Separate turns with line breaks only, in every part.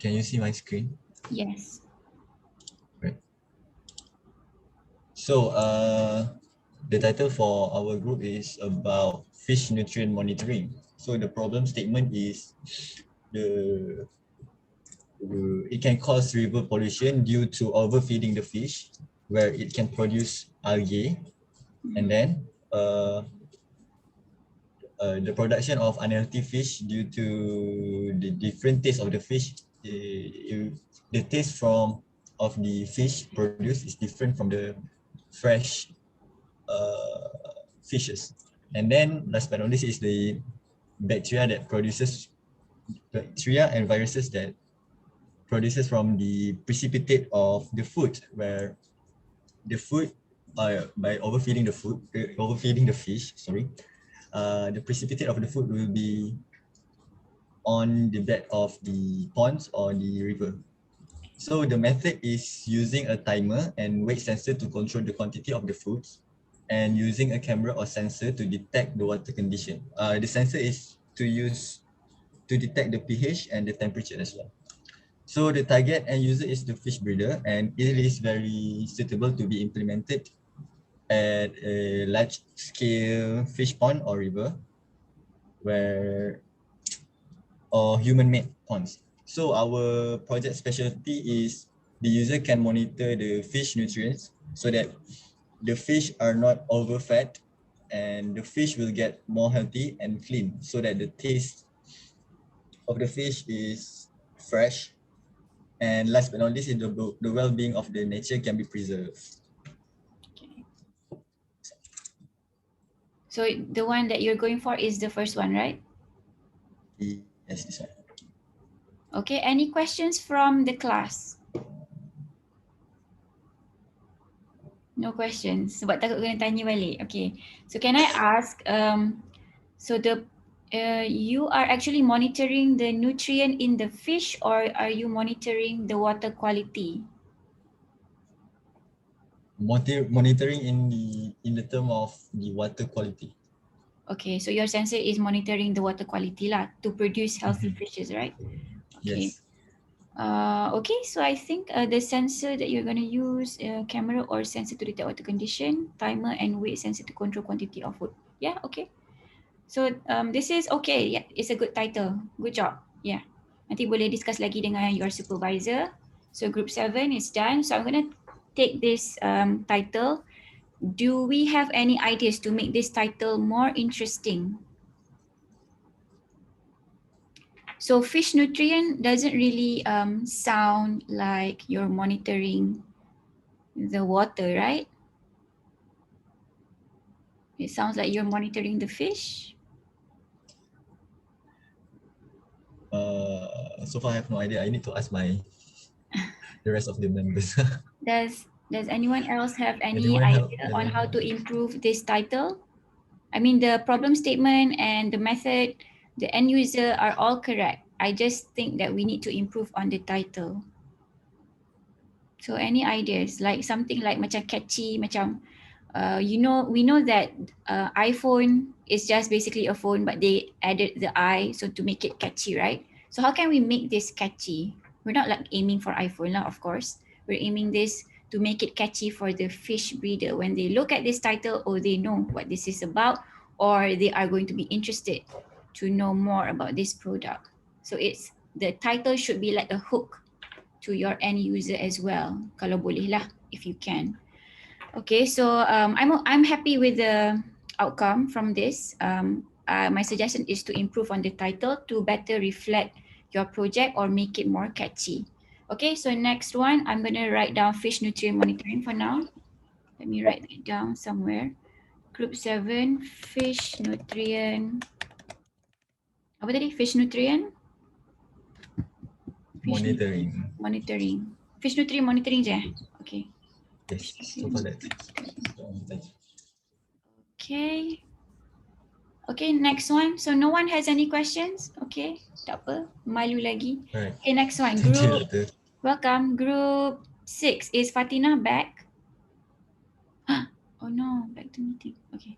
Can you see my screen?
Yes.
Right. So the title for our group is about fish nutrient monitoring. So the problem statement is the it can cause river pollution due to overfeeding the fish, where it can produce algae, and then the production of unhealthy fish due to the different taste of the fish. The taste of the fish produced is different from the fresh fishes. And then last but not least is the bacteria and viruses that produces from the precipitate of the food, where the food by overfeeding the fish, the precipitate of the food will be on the bed of the ponds or the river. So the method is using a timer and weight sensor to control the quantity of the foods, and using a camera or sensor to detect the water condition. The sensor is to detect the pH and the temperature as well. So the target end user is the fish breeder, and it is very suitable to be implemented at a large scale fish pond or river, or human-made ponds. So our project specialty is the user can monitor the fish nutrients so that the fish are not overfed, and the fish will get more healthy and clean, so that the taste of the fish is fresh. And last but not least, the well-being of the nature can be preserved.
Okay. So the one that you're going for is the first one, right?
Yes, this one.
Okay, any questions from the class? No questions. Sebab takut kena tanya balik. Okay. So can I ask, so you are actually monitoring the nutrient in the fish, or are you monitoring the water quality?
Monitoring in the term of the water quality.
Okay, so your sensor is monitoring the water quality lah to produce healthy fishes, right? Okay.
Yes.
Okay, so I think the sensor that you're going to use, camera or sensor to detect water condition, timer and weight sensor to control quantity of food. Yeah, okay. So this is okay. Yeah, it's a good title. Good job. Yeah. Nanti boleh discuss lagi dengan your supervisor. So group 7 is done. So I'm going to take this title. Do we have any ideas to make this title more interesting? So fish nutrient doesn't really sound like you're monitoring the water, right? It sounds like you're monitoring the fish.
So far I have no idea. I need to ask the rest of the members.
Does anyone else have any
Anyone help?
idea on how to improve this title? I mean, the problem statement and the method, the end user are all correct. I just think that we need to improve on the title. So any ideas, like something like macam catchy, macam we know that iPhone is just basically a phone, but they added the I so to make it catchy, right? So how can we make this catchy? We're not like aiming for iPhone lah, of course. We're aiming this to make it catchy for the fish breeder. When they look at this title, or they know what this is about, or they are going to be interested to know more about this product. So the title should be like a hook to your end user as well. Kalau boleh lah, if you can. Okay, so I'm happy with the outcome from this. My suggestion is to improve on the title to better reflect your project or make it more catchy. Okay, so next one, I'm going to write down fish nutrient monitoring for now. Let me write it down somewhere. Group 7, fish nutrient. Apa tadi? Fish nutrient? Monitoring. Fish nutrient monitoring je? Okay.
Yes, so far that's
Okay. Okay, next one. So no one has any questions? Okay, tak apa. Malu lagi.
right.
Okay, next one. Welcome. Group 6. Is Fatina back? Oh no, back to meeting. Okay.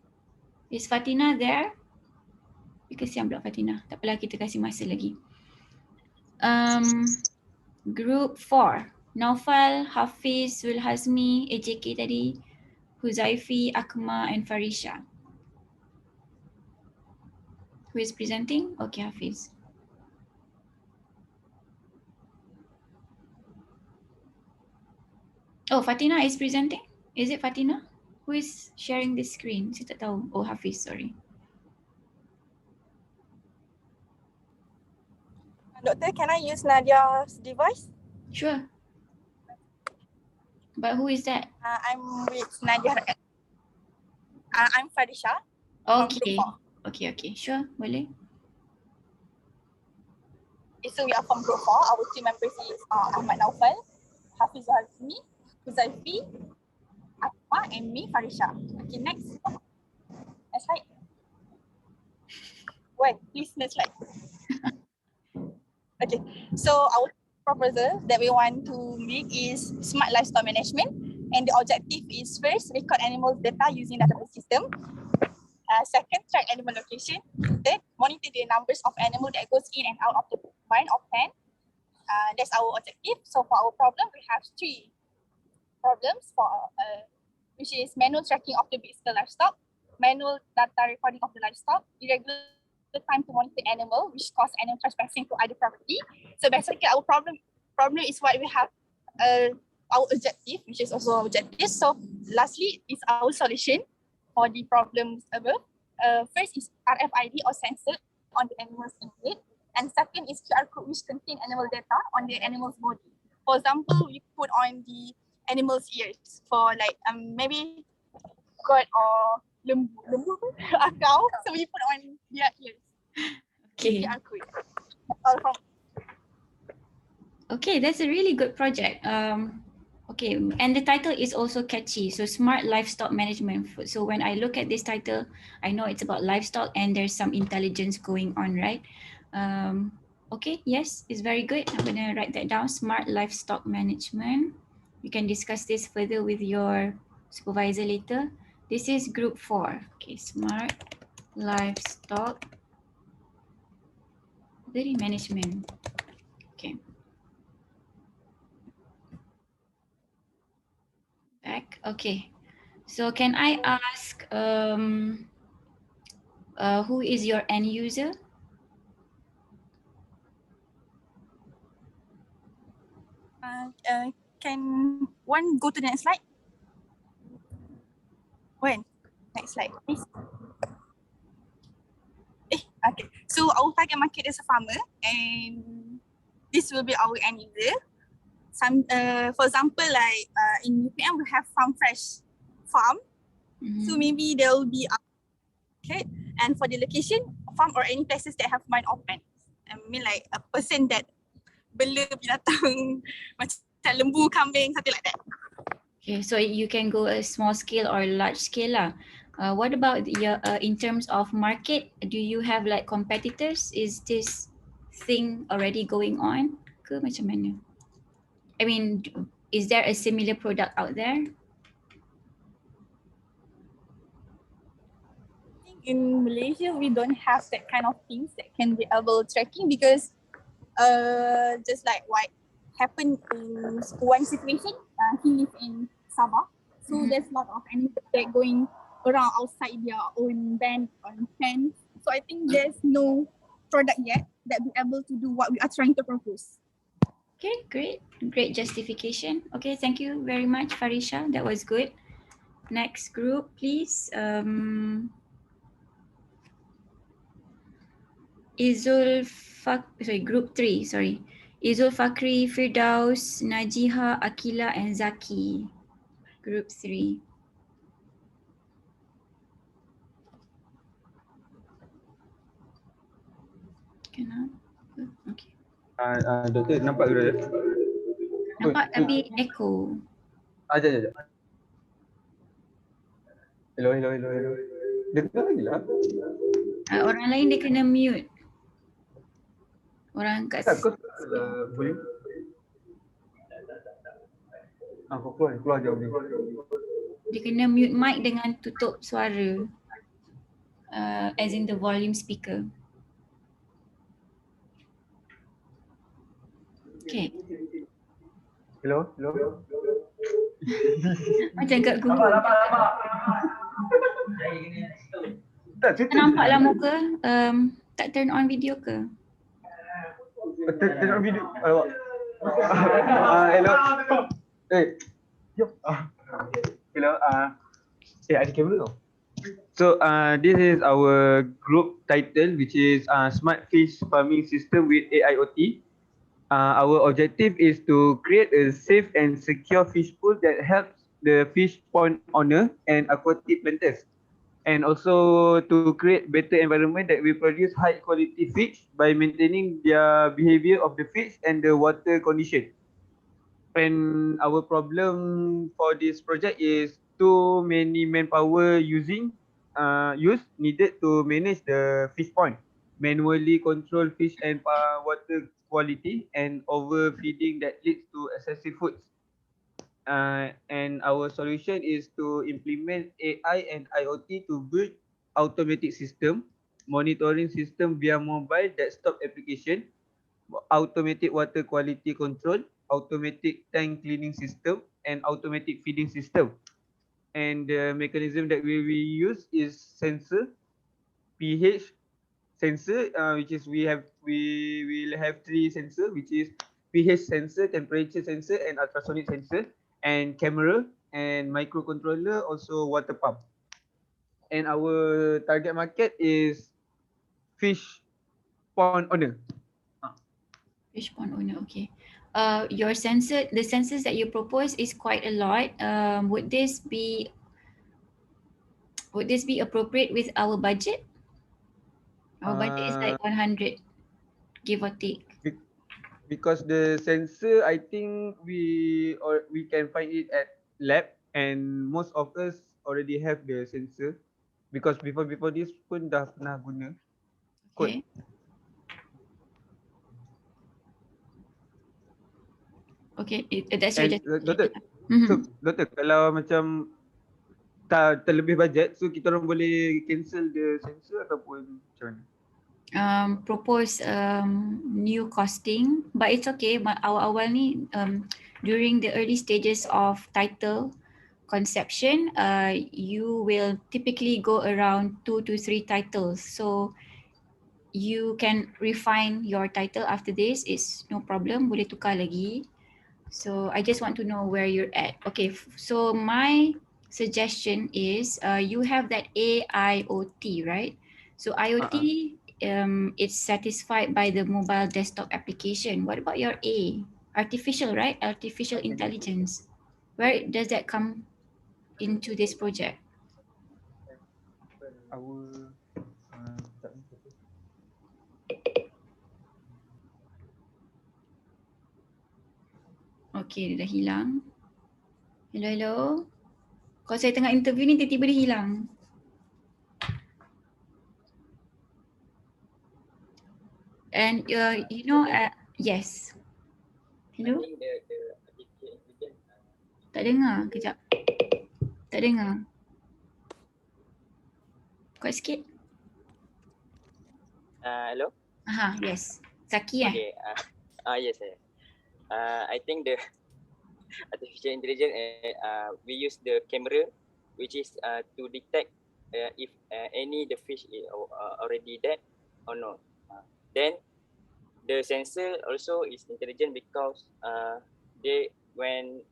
Is Fatina there? Kesian pula Fatina. Tak apalah, kita kasih masa lagi. Group 4. Naufal, Hafiz, Zulhazmi, AJK tadi, Huzaifi, Akma, and Farisha. Who is presenting? Okay, Hafiz. Oh, Fatina is presenting? Is it Fatina? Who is sharing the screen? Saya tak tahu. Oh, Hafiz, sorry.
Doctor, can I use Nadia's device?
Sure. But who is that?
I'm with Nadia. I'm Farisha. From
Okay.
Group 4.
Okay. Sure, boleh.
So we are from Group 4. Our team members is Ahmad Naufal, Hafiz Hazmi, Huzaifi, Akma, and me, Farisha. Okay, next. Next slide. Wait, please, next slide. Okay, so our proposal that we want to make is smart livestock management, and the objective is first, record animal data using database system. Second, track animal location. Third, monitor the numbers of animal that goes in and out of the barn or pen. That's our objective. So for our problem, we have 3 problems for which is manual tracking of the big scale livestock, manual data recording of the livestock, irregular time to monitor animal, which cause animal trespassing to other property. So basically, our problem is what we have. Our objective, which is also our objective. So lastly, is our solution for the problems above. First is RFID or sensor on the animal's head, and second is QR code which contain animal data on the animal's body. For example, we put on the animal's ears for like maybe goat or lembu cow, so we put on their ears.
Okay.
QR code. All from.
Okay, that's a really good project. Okay, and the title is also catchy. So smart livestock management. So when I look at this title, I know it's about livestock and there's some intelligence going on, right? Okay, yes, it's very good. I'm gonna write that down. Smart livestock management. You can discuss this further with your supervisor later. This is group 4. Okay, smart livestock management. Okay. Back. Okay. So can I ask who is your end user?
Can one go to the next slide? When? Next slide, please. Okay. So our target market is a farmer, and this will be our end user. Some, for example, like in UPM we have Farm Fresh farm.
Mm-hmm.
So maybe there will be okay, and for the location, farm or any places that have mine open. I mean like a person that bela binatang macam lembu, kambing, something like that.
Okay, so you can go a small scale or large scale lah. What about your in terms of market? Do you have like competitors? Is this thing already going on? Ke macam mana? I mean, is there a similar product out there?
In Malaysia, we don't have that kind of things that can be able tracking because just like what happened in one situation, he lives in Sabah. So there's a lot of animals that going around outside their own band or pen. So I think there's no product yet that be able to do what we are trying to propose.
Okay, great justification. Okay, thank you very much, Farisha. That was good. Next group, please. Group 3, sorry. Izul Fakri, Firdaus, Najiha, Akila, and Zaki. Group 3. Cannot. Okay.
Doktor nampak ke dia?
Nampak tapi echo.
Sekejap. Hello. Dengar lagi lah.
Orang lain dia kena mute. Orang kat
Kau boleh? Kau keluar jauh ni.
dia kena mute mic dengan tutup suara. As in the volume speaker. Okay.
Hello?
Macam kat Google.
Tak,
Tak nampaklah muka. Tak turn on video ke?
tengok video. Alamak. Hello. Jom. Hello. Ada kamera tau. So this is our group title, which is Smart Fish Farming System with AIoT. Our objective is to create a safe and secure fish pool that helps the fish pond owner and aquatic planters, and also to create better environment that will produce high quality fish by maintaining their behavior of the fish and the water condition. And our problem for this project is too many manpower used needed to manage the fish pond, manually control fish and water quality, and overfeeding that leads to excessive foods. And our solution is to implement AI and IoT to build automatic system, monitoring system via mobile desktop application, automatic water quality control, automatic tank cleaning system, and automatic feeding system. And the mechanism that we will use is sensor, pH sensor, which is we will have three sensor, which is pH sensor, temperature sensor, and ultrasonic sensor, and camera and microcontroller, also water pump. And our target market is fish pond owner.
Fish pond owner, okay. Your sensor, the sensors that you propose is quite a lot. Would this be appropriate with our budget? Our budget is like 100, give or take.
Because the sensor, I think we can find it at lab, and most of us already have the sensor because before this pun dah pernah guna kot.
Okay. Okay, that's your
Doktor, so doktor, kalau macam tak terlebih budget, so kita orang boleh cancel the sensor ataupun macam mana?
Propose new costing, but it's okay. Awal-awal ni during the early stages of title conception, you will typically go around 2 to 3 titles. So you can refine your title after this. It's no problem. Boleh tukar lagi. So I just want to know where you're at. Okay, so my suggestion is you have that AIoT, right? So IoT, it's satisfied by the mobile desktop application. What about your A? Artificial, right? Artificial intelligence. Where does that come into this project? Okay, dia dah hilang. Hello. Kalau saya tengah interview ni tiba-tiba dia hilang. And you know, yes. Hello? Tak dengar, kejap. Tak dengar. Kuat sikit.
Hello?
Aha, yes. Zaki
Okay. Yes, yes. I think the artificial intelligence, we use the camera, which is to detect if any the fish is already dead or not. Then the sensor also is intelligent because they when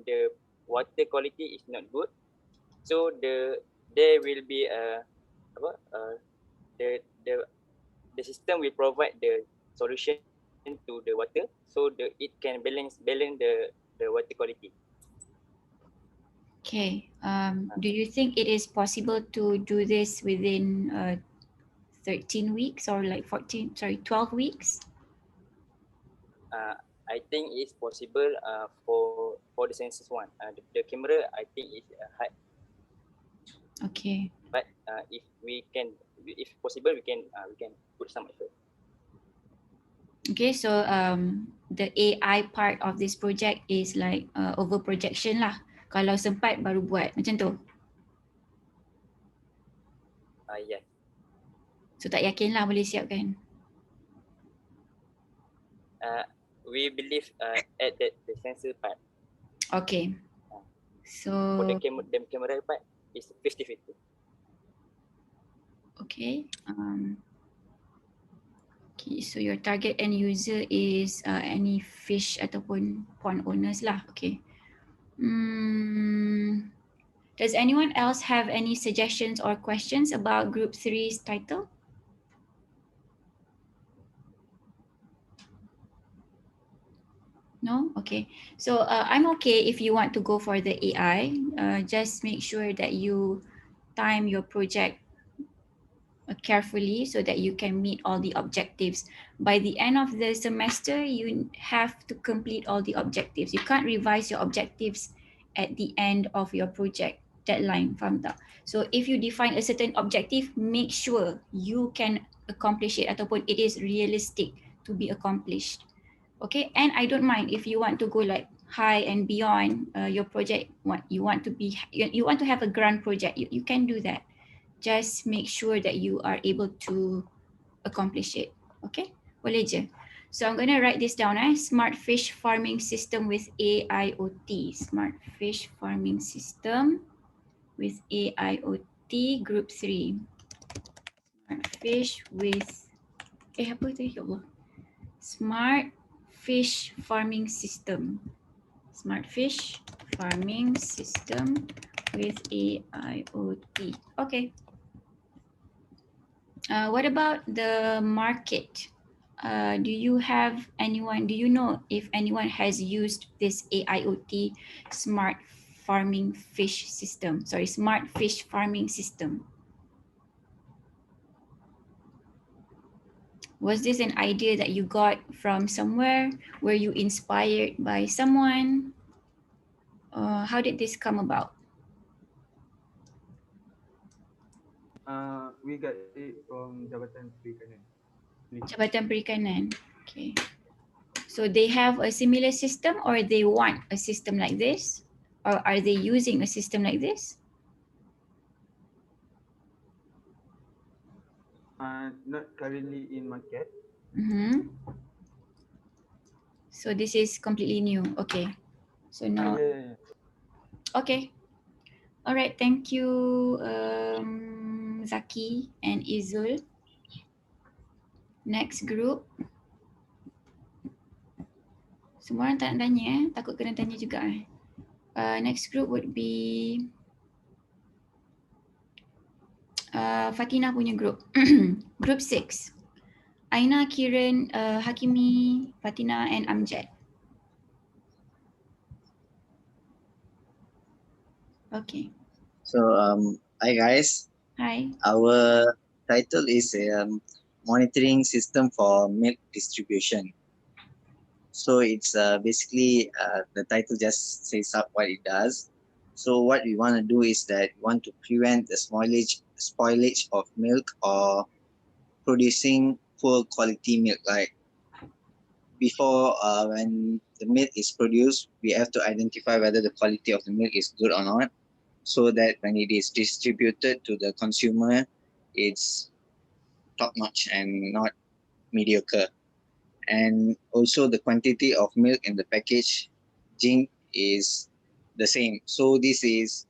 the water quality is not good, so there will be the system will provide the solution to the water, so it can balance the water quality.
Okay. Do you think it is possible to do this within 13 weeks or like 12 weeks?
I think it's possible for the sensors one. The camera, I think is hard.
Okay.
But if possible, we can put some effort.
Okay, so the AI part of this project is like over projection lah. Kalau sempat baru buat macam tu.
Yeah.
So tak yakin lah boleh siapkan.
we believe at that the sensor part.
Okay.
For the
So,
camera part is 50-50.
okay. Okay, so your target end user is any fish ataupun pond owners lah. Okay. Does anyone else have any suggestions or questions about Group 3's title? No? Okay. So I'm okay if you want to go for the AI. Just make sure that you time your project carefully so that you can meet all the objectives. By the end of the semester, you have to complete all the objectives. You can't revise your objectives at the end of your project deadline, faham tak? So if you define a certain objective, make sure you can accomplish it ataupun it is realistic to be accomplished. Okay, and I don't mind if you want to go like high and beyond your project. You want to have a grand project. You can do that. Just make sure that you are able to accomplish it. Okay, boleh je. So I'm going to write this down. Smart fish farming system with AIoT. Smart fish farming system with AIoT group 3. Smart fish with apa tu ya Allah? Smart fish farming system. Smart fish farming system with AIoT. Okay. What about the market? Do you know if anyone has used this AIoT smart fish farming system? Was this an idea that you got from somewhere? Were you inspired by someone? How did this come about?
We got it from Jabatan Perikanan.
Jabatan Perikanan. Okay. So they have a similar system or they want a system like this? Or are they using a system like this?
Not currently in market.
So this is completely new. Okay. So now,
Yeah.
okay. All right. Thank you, Zaki and Izul. Next group. Semua orang tak nak tanya takut kena tanya juga next group would be Fatina punya group. Group 6. Aina, Kiran, Hakimi, Fatina and Amjad. Okay.
So hi guys.
Hi.
Our title is monitoring system for milk distribution. So it's basically the title just says up what it does. So what we want to do is that we want to prevent the spoilage of milk or producing poor quality milk. Like before when the milk is produced, we have to identify whether the quality of the milk is good or not, so that when it is distributed to the consumer, it's top notch and not mediocre. And also the quantity of milk in the packaging is the same. So this is,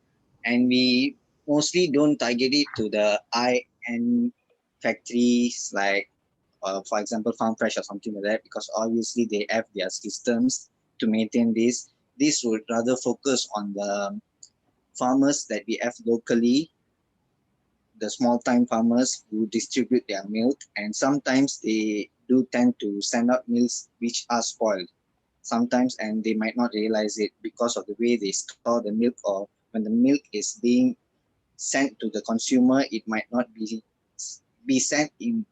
and we mostly don't target it to the high-end factories like, for example, Farm Fresh or something like that, because obviously they have their systems to maintain this. This would rather focus on the farmers that we have locally, the small-time farmers who distribute their milk, and sometimes they do tend to send out milks which are spoiled sometimes, and they might not realize it because of the way they store the milk, or when the milk is being sent to the consumer, it might not be sent in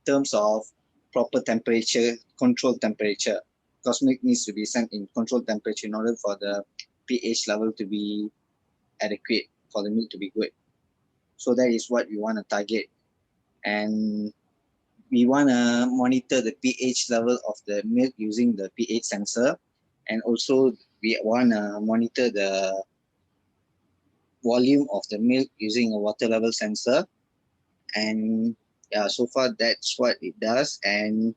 terms of proper temperature, controlled temperature, because milk needs to be sent in controlled temperature in order for the pH level to be adequate, for the milk to be good. So that is what we want to target. And we want to monitor the pH level of the milk using the pH sensor. And also we want to monitor the volume of the milk using a water level sensor. And yeah, so far that's what it does. And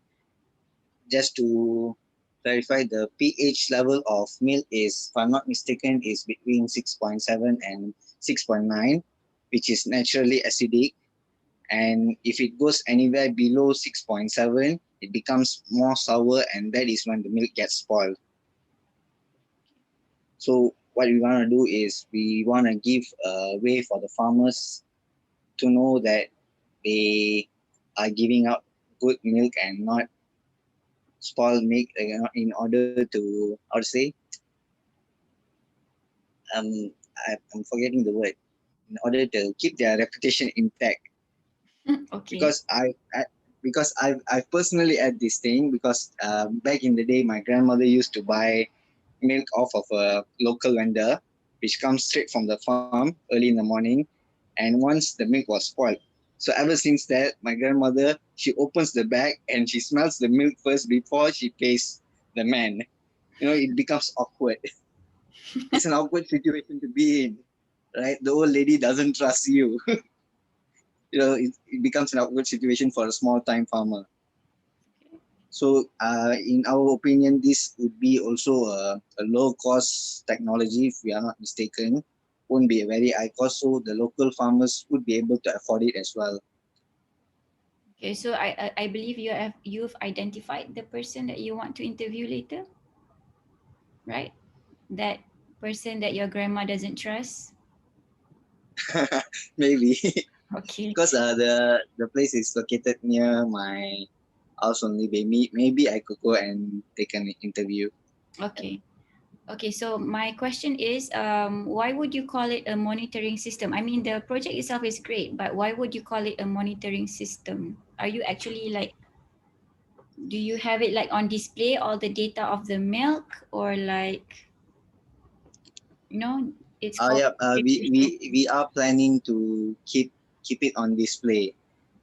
just to clarify, the pH level of milk is, if I'm not mistaken, is between 6.7 and 6.9, which is naturally acidic. And if it goes anywhere below 6.7, it becomes more sour, and that is when the milk gets spoiled. So what we want to do is we want to give a way for the farmers to know that they are giving out good milk and not spoiled milk, in order to, how to say, I'm forgetting the word, in order to keep their reputation intact.
Okay.
Because I've personally had this thing, because back in the day my grandmother used to buy milk off of a local vendor, which comes straight from the farm early in the morning, and once the milk was spoiled. So ever since that, my grandmother, she opens the bag and she smells the milk first before she pays the man. It becomes awkward. It's an awkward situation to be in, right? The old lady doesn't trust you. It becomes an awkward situation for a small time farmer. So in our opinion, this would be also a low cost technology, if we are not mistaken. Won't be a very high cost, so the local farmers would be able to afford it as well.
Okay, so I believe you've identified the person that you want to interview later, right? That person that your grandma doesn't trust.
Maybe
Okay.
because the place is located near my house only. Maybe I could go and take an interview.
Okay. Okay, so my question is, why would you call it a monitoring system? I mean, the project itself is great, but why would you call it a monitoring system? Are you actually like, do you have it like on display, all the data of the milk, or like, it's called
We are planning to keep it on display.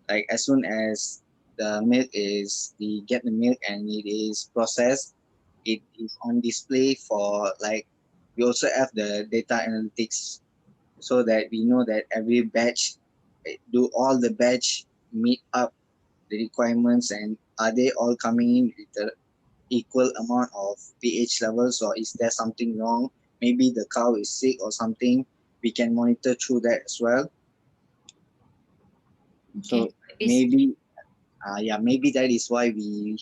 Like as soon as the milk we get the milk and it is processed, it is on display for, like, we also have the data analytics, so that we know that every batch, do all the batch meet up the requirements, and are they all coming in with the equal amount of pH levels, or is there something wrong? Maybe the cow is sick or something. We can monitor through that as well.
okay.
So maybe maybe that is why we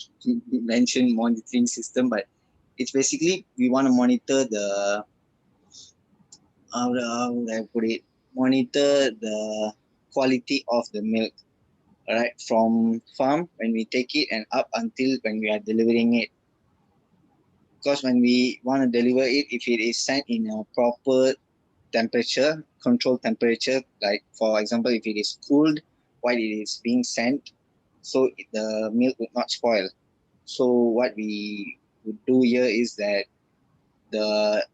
mentioned monitoring system, but it's basically we want to monitor the, how would I put it, monitor the quality of the milk, right, from farm when we take it and up until when we are delivering it. Because when we want to deliver it, if it is sent in a proper temperature, controlled temperature, like for example, if it is cooled while it is being sent, so the milk would not spoil. So what we would do here is that the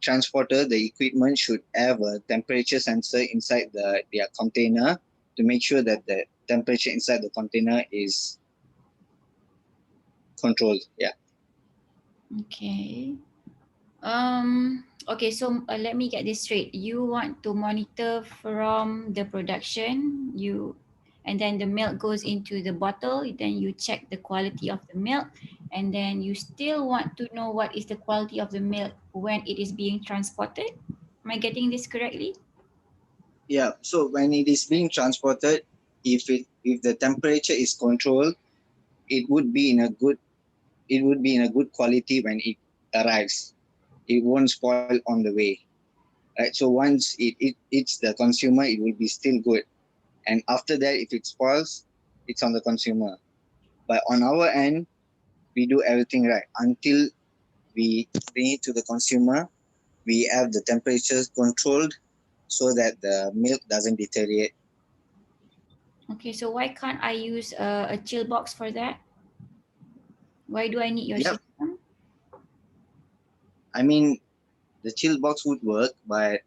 transporter, the equipment should have a temperature sensor inside their container to make sure that the temperature inside the container is controlled. Yeah.
Okay. Okay, so let me get this straight. You want to monitor from the production, and then the milk goes into the bottle, then you check the quality of the milk, and then you still want to know what is the quality of the milk when it is being transported. Am I getting this correctly?
Yeah. So when it is being transported, if the temperature is controlled, it would be in a good quality when it arrives. It won't spoil on the way. Right. So once it's the consumer, it will be still good. And after that, if it spoils, it's on the consumer. But on our end, we do everything right until we bring it to the consumer. We have the temperatures controlled so that the milk doesn't deteriorate.
Okay, so why can't I use a chill box for that? Why do I need your
Yep.
system?
I mean, the chill box would work, but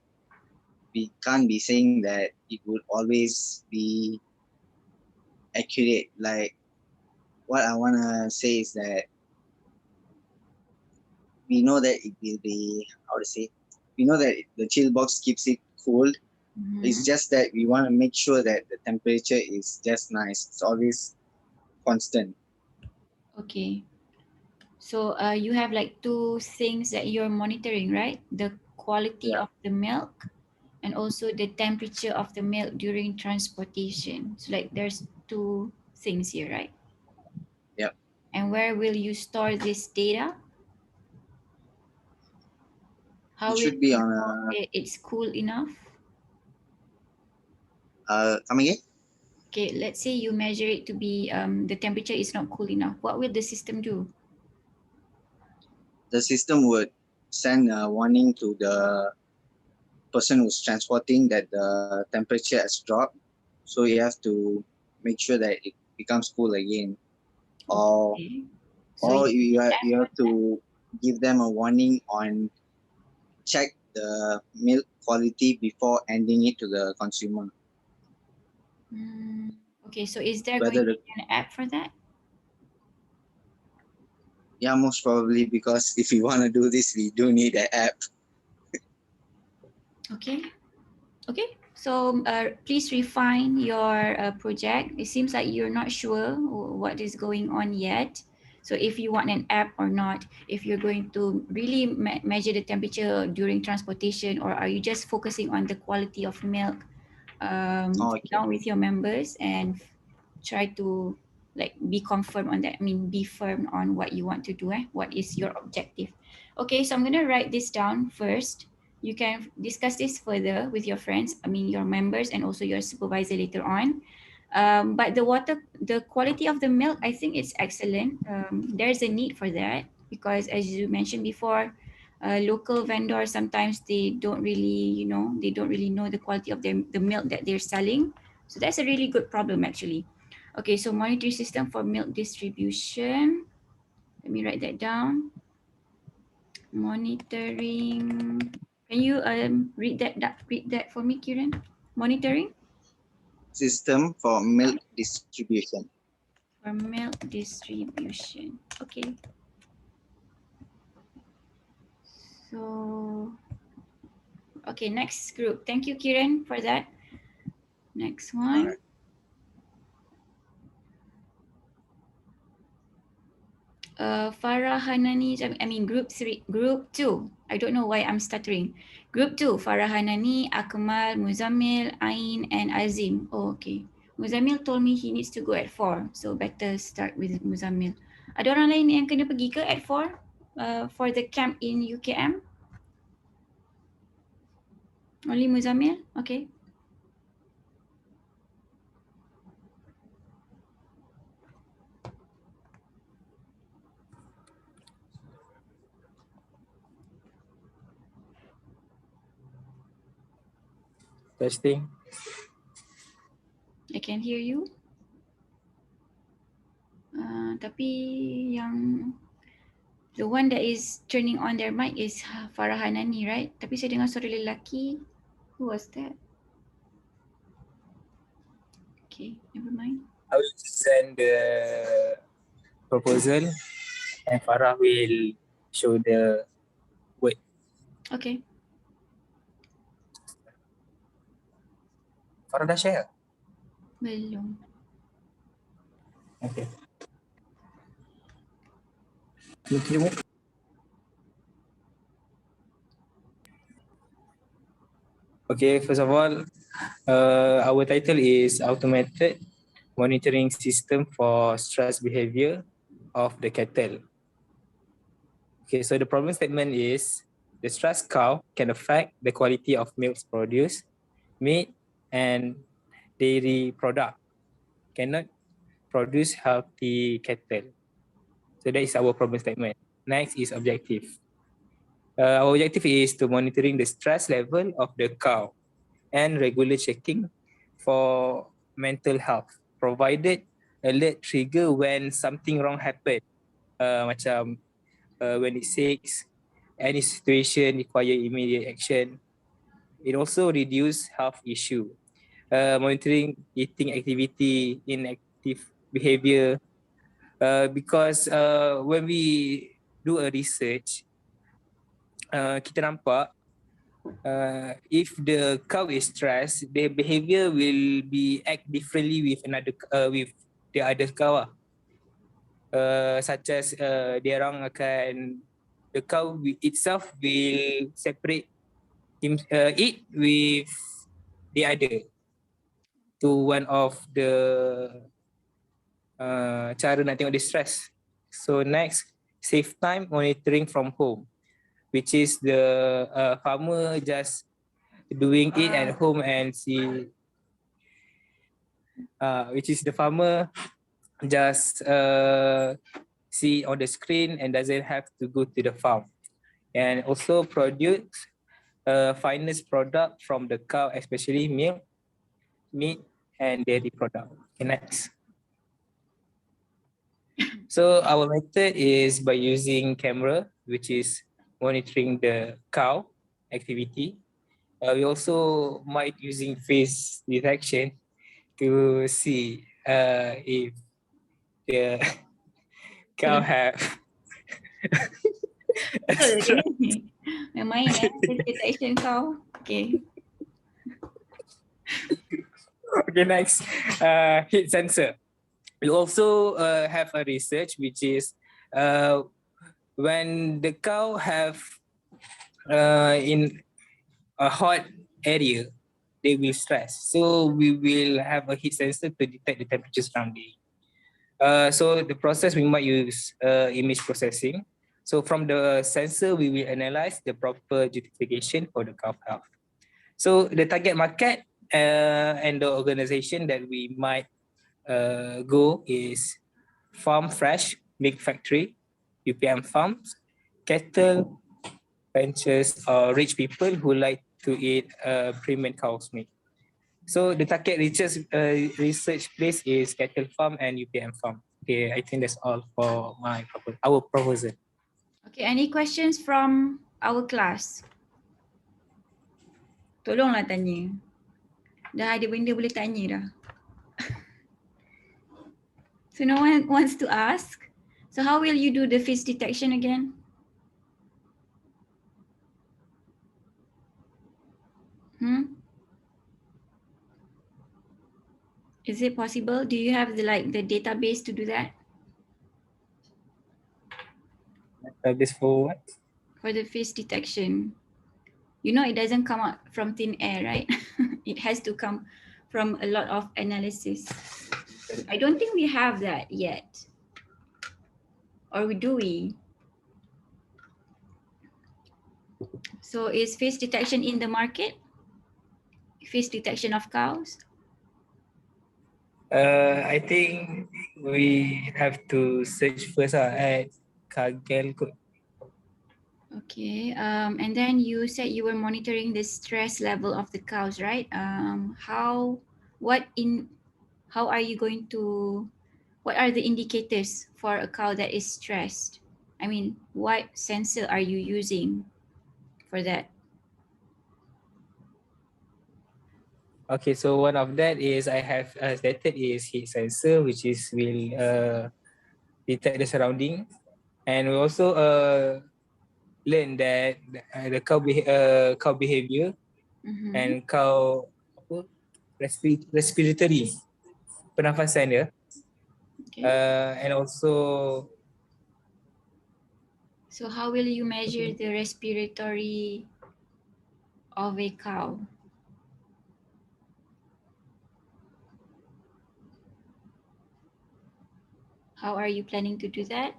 we can't be saying that it would always be accurate. Like, what I want to say is that we know that it will be, how to say, we know that the chill box keeps it cold. It's just that we want to make sure that the temperature is just nice. It's always constant.
Okay. So you have like two things that you're monitoring, right? The quality of the milk and also the temperature of the milk during transportation. So like there's two things here, right?
Yeah.
And where will you store this data? How
It
will
should be
you
on
know it's cool enough?
come again?
Okay, let's say you measure it to be the temperature is not cool enough. What will the system do?
The system would send a warning to the person who's transporting that the temperature has dropped. So you have to make sure that it becomes cool again. Or
Okay. So
you have to give them a warning on check the milk quality before handing it to the consumer.
okay, so is there going
Whether
to
the,
be an app for that?
yeah, most probably, because if we want to do this, we do need an app.
Okay. Okay. So please refine your project. It seems like you're not sure what is going on yet. So if you want an app or not, if you're going to really measure the temperature during transportation, or are you just focusing on the quality of milk
Okay.
down with your members and try to like be confirm on that. I mean, be firm on what you want to do. What is your objective? Okay, so I'm gonna write this down first. You can discuss this further with your friends. I mean, your members and also your supervisor later on. But the quality of the milk, I think it's excellent. There's a need for that because, as you mentioned before, local vendors sometimes they don't really, they don't really know the quality of the milk that they're selling. So that's a really good problem actually. Okay, so monitoring system for milk distribution. Let me write that down. Monitoring. Can you read that for me, Kiran? Monitoring
System for milk distribution.
for milk distribution. Okay. So, okay, next group. Thank you, Kiran, for that. Next one.
All right.
Farah Hanani, I mean group 2. I don't know why I'm stuttering. Group 2, Farah Hanani, Akmal, Muzammil, Ain, and Azim. Oh, okay. Muzammil told me he needs to go at 4. So better start with Muzammil. Ada orang lain yang kena pergi ke at 4? For the camp in UKM? Only Muzammil? Okay.
Testing.
I can hear you. Tapi yang the one that is turning on their mic is Farah Hanani, right? Tapi saya dengar suara lelaki. Who was that? Okay, never mind.
I will send the proposal and Farah will show the word.
Okay.
Farah dah share?
Belum.
Okay. Thank you. Okay, first of all, our title is Automated Monitoring System for Stress Behavior of the Cattle. Okay, so the problem statement is the stressed cow can affect the quality of milk produced, meat, and dairy product. Cannot produce healthy cattle. So that is our problem statement. Next is objective. Our objective is to monitoring the stress level of the cow and regular checking for mental health, provided alert trigger when something wrong happen. Macam when it says any situation require immediate action. It also reduce health issue. Monitoring eating activity, inactive behavior. Because when we do a research, kita nampak if the cow is stressed, their behavior will be act differently with with the other cow. such as dia orang akan, the cow itself will separate it with the other to one of the cara nak tengok dia stress. So next, save time monitoring from home, which is the farmer just doing it at home and see, which is the farmer just see on the screen and doesn't have to go to the farm, and also produce finest product from the cow, especially milk, meat, and dairy product. Okay, next. So our method is by using camera, which is monitoring the cow activity. We also might using face detection to see if the cow have
main face detection kau. Okay.
Okay, next, heat sensor. We also have a research which is when the cow have in a hot area, they will stress. So we will have a heat sensor to detect the temperature surrounding. So the process we might use image processing. So from the sensor, we will analyze the proper justification for the cow health. So the target market and the organization that we might go is farm fresh, milk factory, UPM farms, cattle, ranchers, or rich people who like to eat premium cow's meat. So the target research place is cattle farm and UPM farm. Okay, I think that's all for our proposal.
Okay, any questions from our class? Tolonglah tanya. Dah ada benda boleh tanya dah. So no one wants to ask. So how will you do the face detection again? Is it possible? Do you have the database to do that?
This for what?
For the face detection. You know, it doesn't come out from thin air, right? It has to come from a lot of analysis. I don't think we have that yet. Or do we? So is face detection in the market? Face detection of cows?
I think we have to search first at Kagel.
Okay, and then you said you were monitoring the stress level of the cows, right? How are you going to, what are the indicators for a cow that is stressed? I mean, what sensor are you using for that?
Okay, so one of that is I have stated is heat sensor, which is will detect the surrounding, and we also learn that the cow behavior and cow respiratory pernafasan dia, and also.
So how will you measure the respiratory of a cow? How are you planning to do that?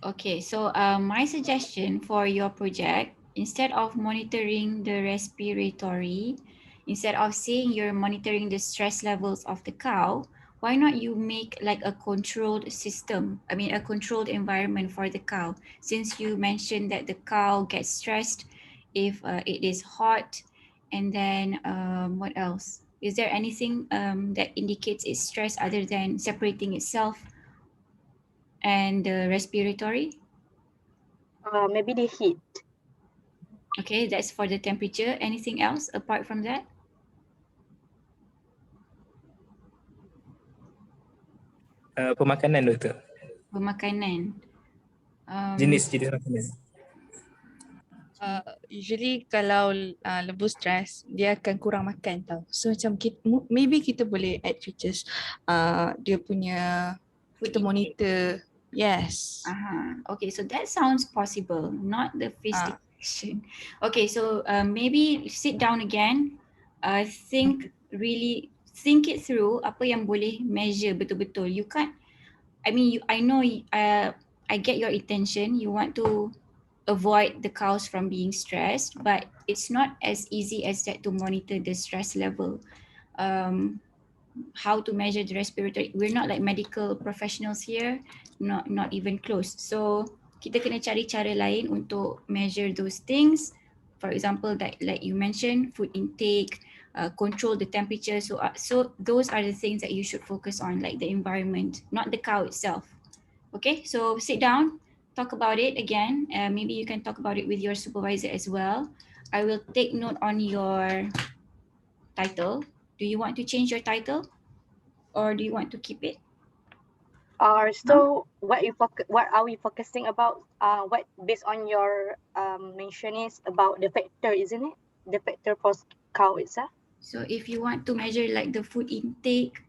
Okay, so my suggestion for your project, instead of monitoring the respiratory, instead of saying you're monitoring the stress levels of the cow, why not you make like a controlled system? I mean, a controlled environment for the cow, since you mentioned that the cow gets stressed if it is hot, and then what else? Is there anything that indicates its stress other than separating itself and the respiratory?
Maybe the heat.
Okay, that's for the temperature. Anything else apart from that?
Pemakanan, doktor.
Pemakanan.
Jenis makanan.
Usually kalau lembu stres, dia akan kurang makan tau. So macam maybe kita boleh add features dia punya
Food
kita
intake.
monitor. Yes.
Okay, so that sounds possible, not the face detection. Okay, so maybe sit down again. Really think it through. Apa yang boleh measure betul-betul. You can't. I mean, I know. I get your intention. You want to avoid the cows from being stressed, but it's not as easy as that to monitor the stress level. How to measure the respiratory? We're not like medical professionals here, not even close. So kita kena cari cara lain untuk measure those things. For example, that like you mentioned, food intake, control the temperature. So those are the things that you should focus on, like the environment, not the cow itself. Okay, so sit down, talk about it again. Maybe you can talk about it with your supervisor as well. I will take note on your title. Do you want to change your title, or do you want to keep it?
So what are we focusing about? What based on your mention is about the factor, isn't it? The factor for cow itself.
So if you want to measure like the food intake,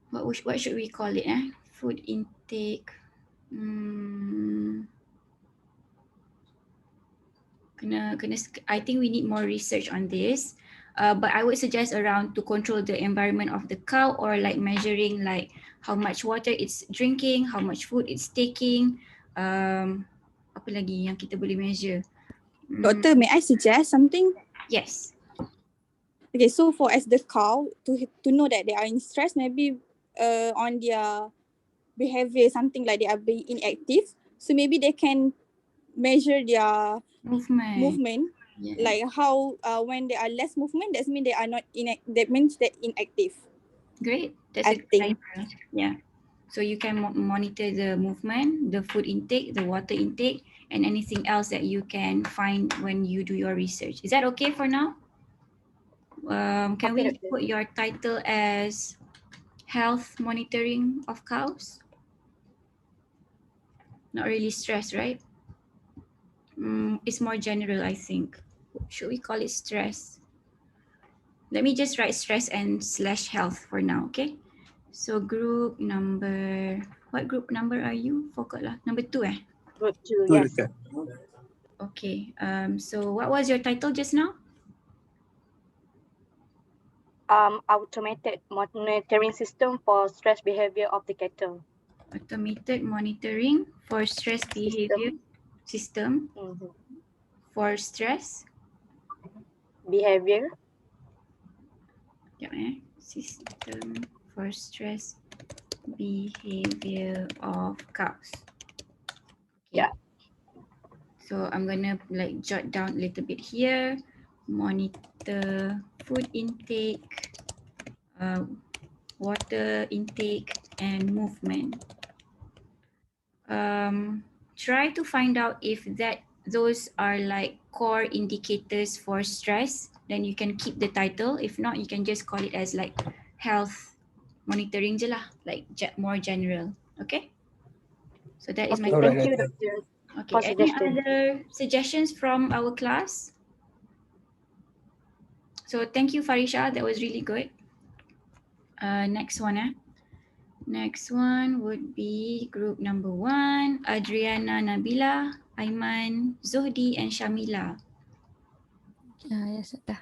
what should we call it? Food intake. I think we need more research on this. But I would suggest around to control the environment of the cow, or like measuring like how much water it's drinking, how much food it's taking. Apa lagi yang kita boleh measure?
Doctor, may I suggest something?
Yes.
Okay, so for as the cow to know that they are in stress, maybe on their behavior, something like they are being inactive. So maybe they can measure their movement.
Yeah.
Like how when they are less movement, that means they are not that means they're inactive.
Great. That's a good idea. Yeah. So you can monitor the movement, the food intake, the water intake, and anything else that you can find when you do your research. Is that okay for now? Can we put your title as health monitoring of cows? Not really stress, right? It's more general, I think. Should we call it stress? Let me just write stress and /health for now, okay? So group number, what group number are you? Forgot lah. Number 2
Group 2, yes.
Okay, so what was your title just now?
Automated monitoring system for stress behavior of the cattle.
Automated monitoring for stress behavior system for stress
behavior.
System for stress behavior of cows. Okay.
Yeah.
So I'm gonna like jot down a little bit here. Monitor food intake, water intake, and movement. Try to find out if those are like core indicators for stress. Then you can keep the title. If not, you can just call it as like health monitoring je lah, like more general. Okay. So that is my
thank you, Doctor.
Okay. Any other suggestions from our class? So thank you, Farisha. That was really good. Next one. Next one would be group number 1, Adriana, Nabila, Aiman, Zohdi, and Shamila.
Yes, Doctor.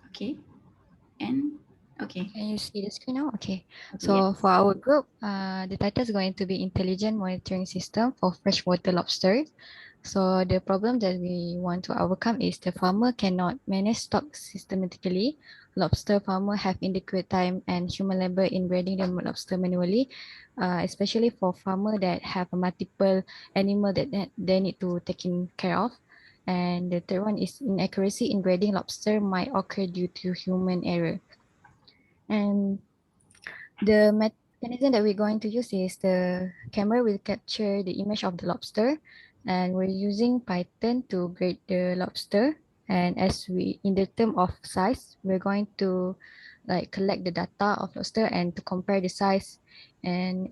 Okay. And okay.
Can you see the screen now? Okay. So for our group, the title is going to be Intelligent Monitoring System for Freshwater Lobster. So the problem that we want to overcome is the farmer cannot manage stock systematically. Lobster farmer have inadequate time and human labor in breeding the lobster manually, especially for farmer that have a multiple animal that they need to take care of. And the third one is inaccuracy in grading lobster might occur due to human error. And the mechanism that we're going to use is the camera will capture the image of the lobster, and we're using Python to grade the lobster. And as we, in the term of size, we're going to like collect the data of lobster and to compare the size and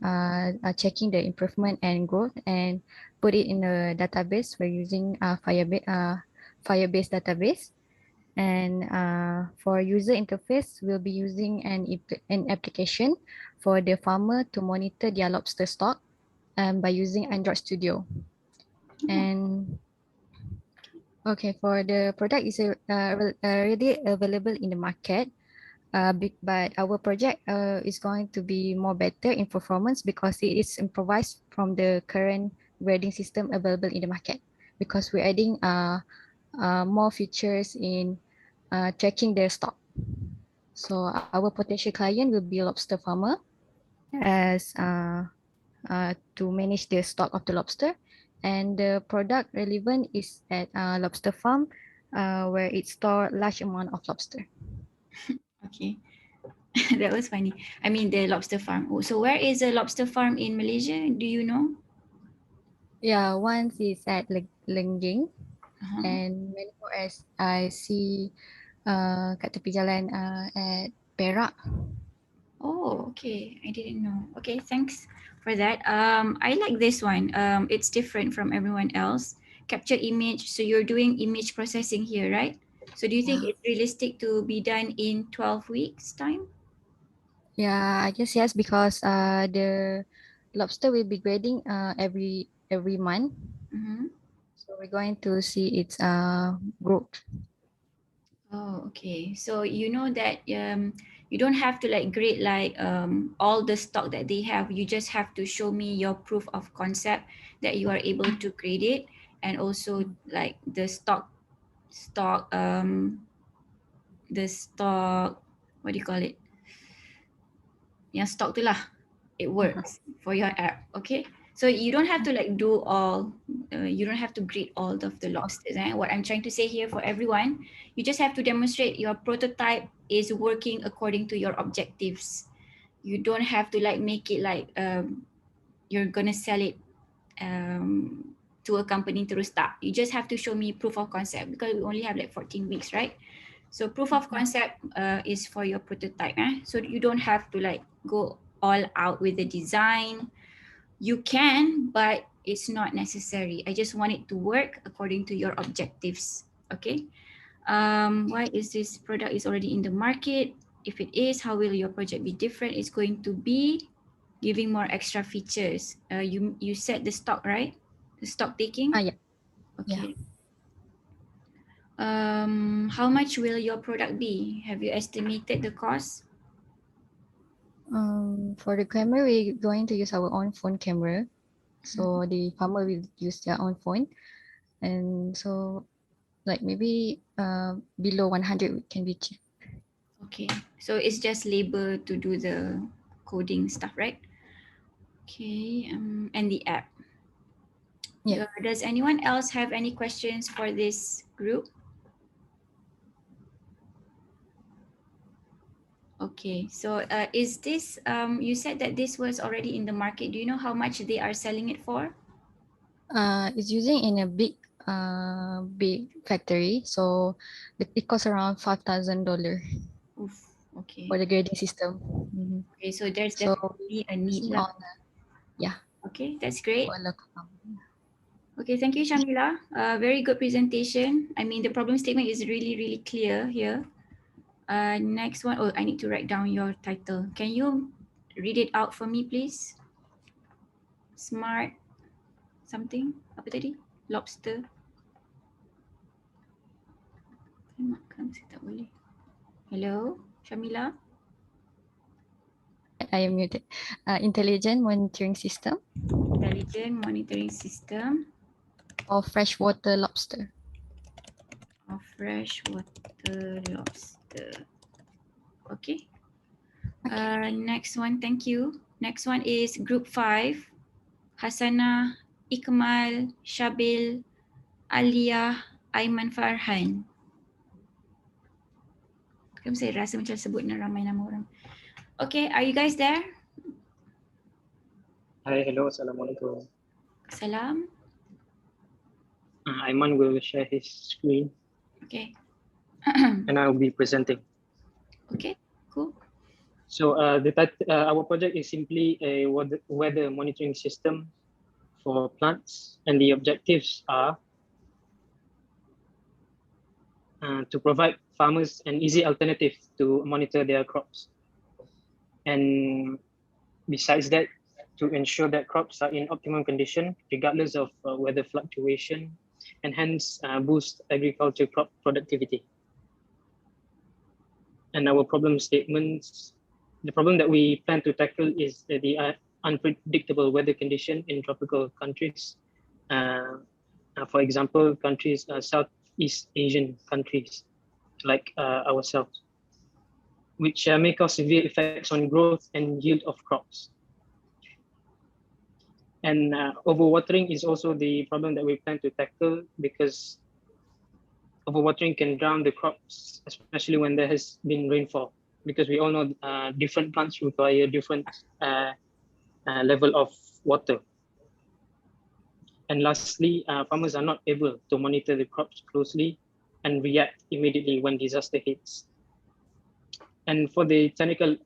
checking the improvement and growth and put it in a database. We're using Firebase database. And for user interface, we'll be using an application for the farmer to monitor their lobster stock by using Android Studio. And okay, for the product is already available in the market. But our project is going to be more better in performance because it is improvised from the current grading system available in the market. Because we're adding more features in tracking their stock. So our potential client will be a lobster farmer as to manage the stock of the lobster, and the product relevant is at lobster farm where it store large amount of lobster.
Okay. That was funny. I mean the lobster farm. Oh, so where is the lobster farm in Malaysia? Do you know?
Yeah, one is at Lengging,
Uh-huh.
and many more as I see kat tepi jalan at Perak.
Oh, okay. I didn't know. Okay, thanks for that. I like this one. It's different from everyone else. Capture image. So you're doing image processing here, right? So do you think it's realistic to be done in 12 weeks time?
Yeah, I guess yes, because the lobster will be grading every month.
Mm-hmm.
So we're going to see its growth.
Oh, okay. So you know that you don't have to like grade like all the stock that they have. You just have to show me your proof of concept that you are able to grade it, and also like stock the stock, what do you call it? Yang stock tu lah. It works for your app. Okay. So you don't have to like do all, you don't have to grade all of the lobsters. What I'm trying to say here for everyone, you just have to demonstrate your prototype is working according to your objectives. You don't have to like make it like you're gonna sell it to a company terus tak. You just have to show me proof of concept because we only have like 14 weeks, right? So proof of concept is for your prototype. So you don't have to like go all out with the design. You can, but it's not necessary. I just want it to work according to your objectives. Okay. Why is this product is already in the market? If it is, how will your project be different? It's going to be giving more extra features. You set the stock, right? The stock taking.
Yeah.
Okay. How much will your product be? Have you estimated the cost?
For the camera, we're going to use our own phone camera. So the farmer will use their own phone. And so like maybe below 100 can be cheap.
Okay. So it's just labor to do the coding stuff, right? Okay. And the app.
Yeah.
Does anyone else have any questions for this group? Okay, so is this, you said that this was already in the market. Do you know how much they are selling it for?
It's using in a big factory. So it costs around $5,000
Oof, okay.
for the grading system. Mm-hmm.
Okay, so there's definitely a need.
Yeah.
Okay, that's great.
For local company.
Okay, thank you, Shamila. Very good presentation. I mean, the problem statement is really, really clear here. Next one, oh, I need to write down your title. Can you read it out for me, please? Smart something, apa tadi? Lobster. Makan saya tak boleh. Hello, Shamila?
I am muted. Intelligent monitoring system.
Intelligent monitoring system.
Of freshwater lobster.
Of freshwater lobster. Okay. Next one, thank you. Next one is group 5. Hasanah, Ikmal, Shabil, Aliyah, Aiman Farhan. Kenapa saya rasa macam sebut ramai nama orang. Okay, are you guys there?
Hi, hello, assalamualaikum.
Salam.
Aiman will share his screen.
Okay.
And I will be presenting.
Okay. Cool.
So our project is simply a weather monitoring system for plants, and the objectives are to provide farmers an easy alternative to monitor their crops. And besides that, to ensure that crops are in optimum condition, regardless of weather fluctuation, and hence boost agriculture crop productivity. And our problem statements, the problem that we plan to tackle is the unpredictable weather condition in tropical countries. For example, countries, Southeast Asian countries like ourselves, which may cause severe effects on growth and yield of crops. And overwatering is also the problem that we plan to tackle, because overwatering can drown the crops, especially when there has been rainfall, because we all know different plants require different level of water. And lastly, farmers are not able to monitor the crops closely and react immediately when disaster hits. And for the technical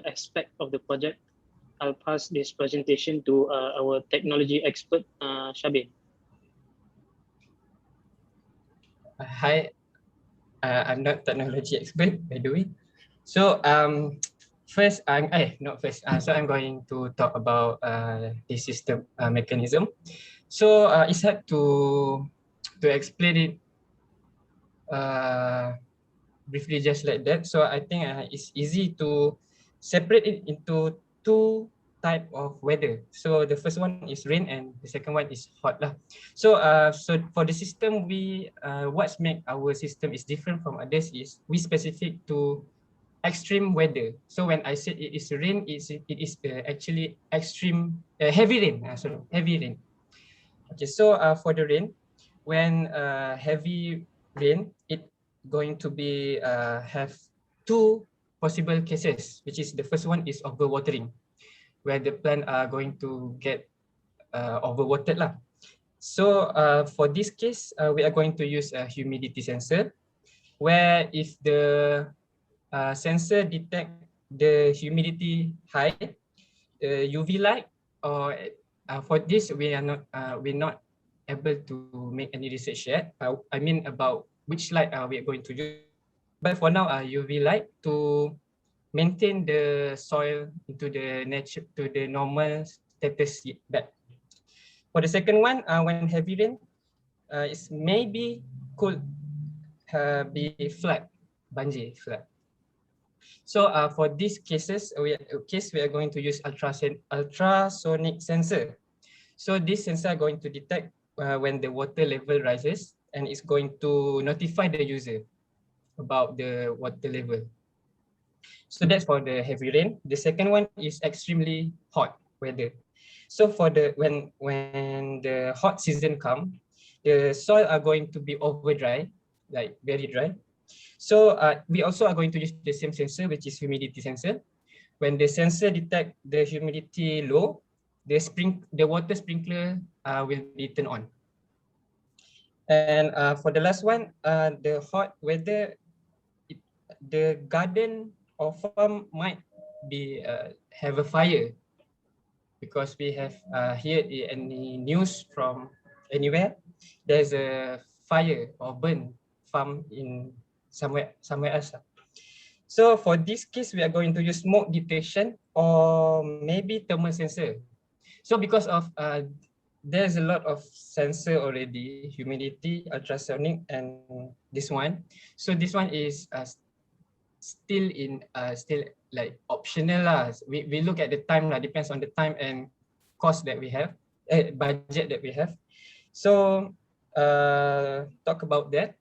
aspect of the project, I'll pass this presentation to our technology expert, Shabir.
Hi, I'm not technology expert, by the way. So first, not first. So I'm going to talk about the system mechanism. So it's hard to explain it briefly just like that. So I think it's easy to separate it into two type of weather. So the first one is rain and the second one is hot lah. So so for the system, we what's make our system is different from others is we specific to extreme weather. So when I said it is rain, it is actually extreme heavy rain. Sorry, heavy rain. Okay, so for the rain, when heavy rain, it going to be have two possible cases, which is the first one is overwatering, where the plant are going to get overwatered lah. So for this case, we are going to use a humidity sensor, where if the sensor detect the humidity high, UV light, or for this we are not able to make any research yet. I mean about which light we are going to use. But for now, UV light to maintain the soil into the normal status back. For the second one, when heavy rain, it maybe could be flood, banjir, flood. So for these cases, we are going to use ultrasonic sensor. So this sensor are going to detect when the water level rises, and it's going to notify the user about the water level. So that's for the heavy rain. The second one is extremely hot weather. So for the when the hot season come, the soil are going to be over dry, like very dry. So we also are going to use the same sensor, which is humidity sensor. When the sensor detect the humidity low, the water sprinkler will be turned on. And for the last one, the hot weather, the garden or farm might be have a fire, because we have heard any news from anywhere. There's a fire or burn farm in somewhere else. So for this case, we are going to use smoke detection or maybe thermal sensor. So because of there's a lot of sensor already, humidity, ultrasonic, and this one. So this one is still like optional lah. We look at the time lah, depends on the time and cost that we have, budget that we have. So talk about that.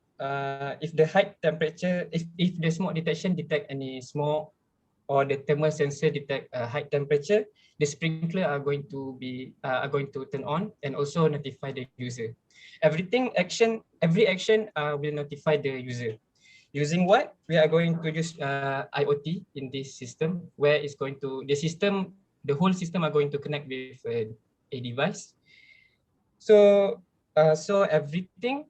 If the high temperature, if the smoke detection detect any smoke, or the thermal sensor detect high temperature, the sprinkler are going to turn on and also notify the user. Every action will notify the user. Using what? We are going to use IoT in this system, where it's going to the whole system are going to connect with a device. So everything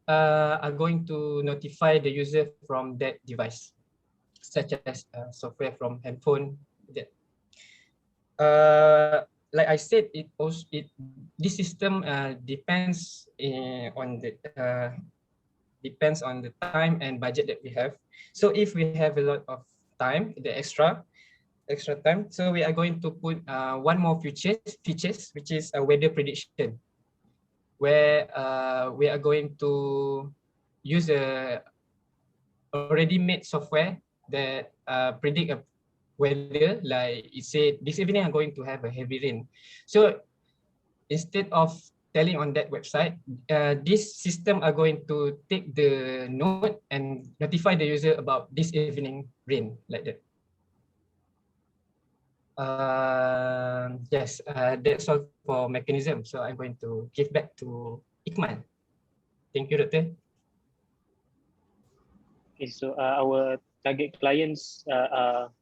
are going to notify the user from that device. such as software from handphone. That like I said, this system depends on the time and budget that we have. So if we have a lot of time, the extra time, so we are going to put one more features, which is a weather prediction, where we are going to use a already made software that predict a weather, like it said this evening I'm going to have a heavy rain. So instead of telling on that website, this system are going to take the note and notify the user about this evening rain, like that. Yes, that's all for mechanism. So I'm going to give back to Ikmal. Thank you, Doctor.
Okay, so our target clients are